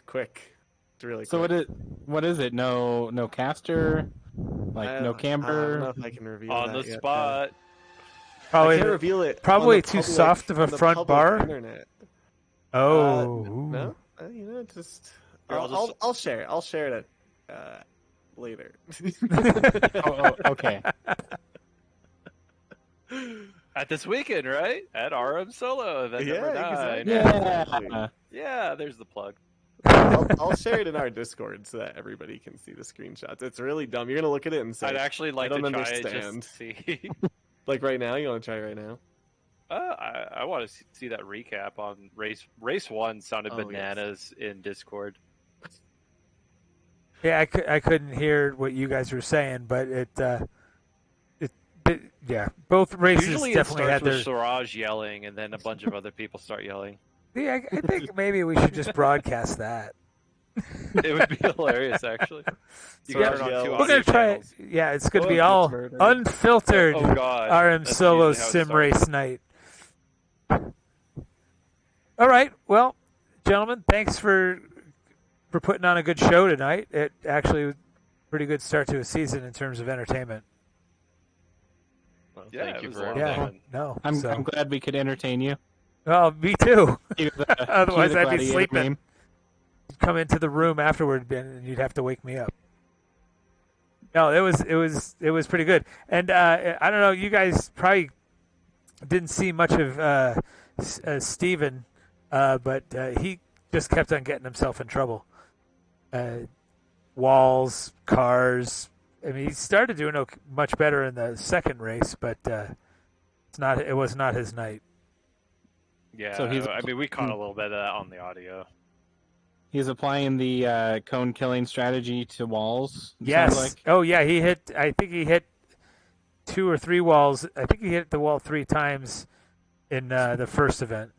quick. It's really So quick. what is it? No caster, like no I camber. don't know if I can reveal On that the yet, spot. I Probably can't reveal it. probably on the too public- soft of a on the front public bar? Internet. Oh. No, you know, just Here, I'll share it. I'll share it later. Okay. At this weekend, right? At RMSOLO event number 9. exactly. Yeah. Yeah, there's the plug. I'll share it in our Discord so that everybody can see the screenshots. It's really dumb. You're gonna look at it and say, I'd actually like to don't try it understand. just to see. like right now. You want to try right now? I want to see that recap on race 1. Sounded Oh, bananas in Discord. Yeah, I couldn't hear what you guys were saying, but yeah, both races Usually it definitely starts had with their. Siraj yelling, and then a bunch of other people start yelling. Yeah, I think maybe we should just broadcast that. It would be hilarious, actually. You Siraj got it on yells. two We're audio gonna try it. channels. Yeah, it's gonna Oh, be it's all murder. unfiltered. Oh God! RM That's Solo usually how it sim starts. race night. All right, well, gentlemen, thanks for putting on a good show tonight. It actually was a pretty good start to a season in terms of entertainment. Well, Yeah, thank it you was for a lot of Yeah, fun. no, I'm so. glad we could entertain you. Oh, me too. Cue the- Otherwise, cue the I'd be gladiator sleeping. meme. Come into the room afterward, Ben, and you'd have to wake me up. No, it was pretty good. And I don't know, you guys probably didn't see much of Steven, but he just kept on getting himself in trouble. Walls, cars. I mean, he started doing much better in the second race, but it was not his night. Yeah, So he's- I mean, we caught a little bit of that on the audio. He's applying the cone killing strategy to walls. it Yes. sounds like. Oh, yeah. I think he hit 2 or 3 walls. I think he hit the wall 3 times in the first event.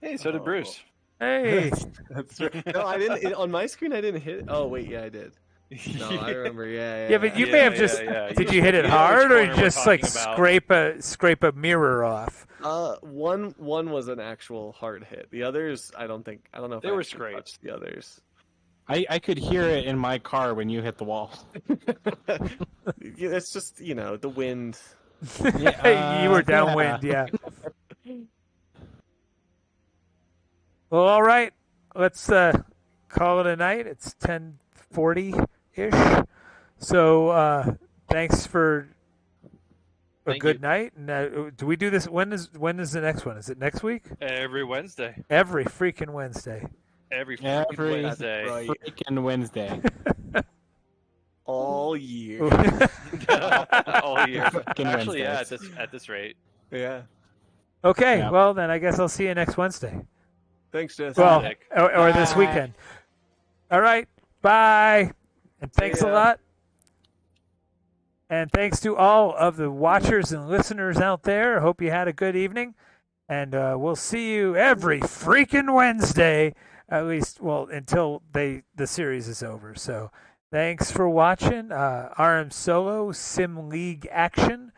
Hey, so did Oh. Bruce. Hey. That's right. No, I didn't. On my screen, I didn't hit. Oh wait, yeah, I did. No, I remember. Yeah. Yeah, but you may have just. yeah. Did you hit it know hard, which or corner you we're just like talking about. scrape a mirror off? One was an actual hard hit. The others, I don't know if They I were actually scrapes. touched the others. I could hear it in my car when you hit the wall. It's just the wind. You were downwind, yeah. Well, all right. Let's call it a night. It's 10:40-ish. So thanks for a Thank good you. night. And do we do this? When is the next one? Is it next week? Every Wednesday. Every freaking Wednesday. Every Every Wednesday. right. Freaking Wednesday. All year. All year. Fucking Actually, yeah, Wednesdays. at this rate. Yeah. Okay, Yeah. well then I guess I'll see you next Wednesday. Thanks, Jess. Well, Nick. or this Bye. weekend. All right, bye, and thanks a ya. lot. And thanks to all of the watchers and listeners out there. Hope you had a good evening, and we'll see you every freaking Wednesday, at least. Well, until the series is over. So, thanks for watching RM Solo Sim League action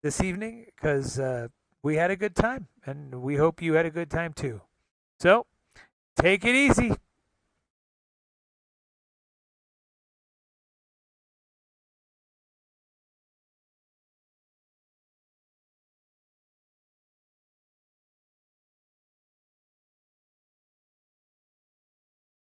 this evening, because we had a good time, and we hope you had a good time too. So, take it easy.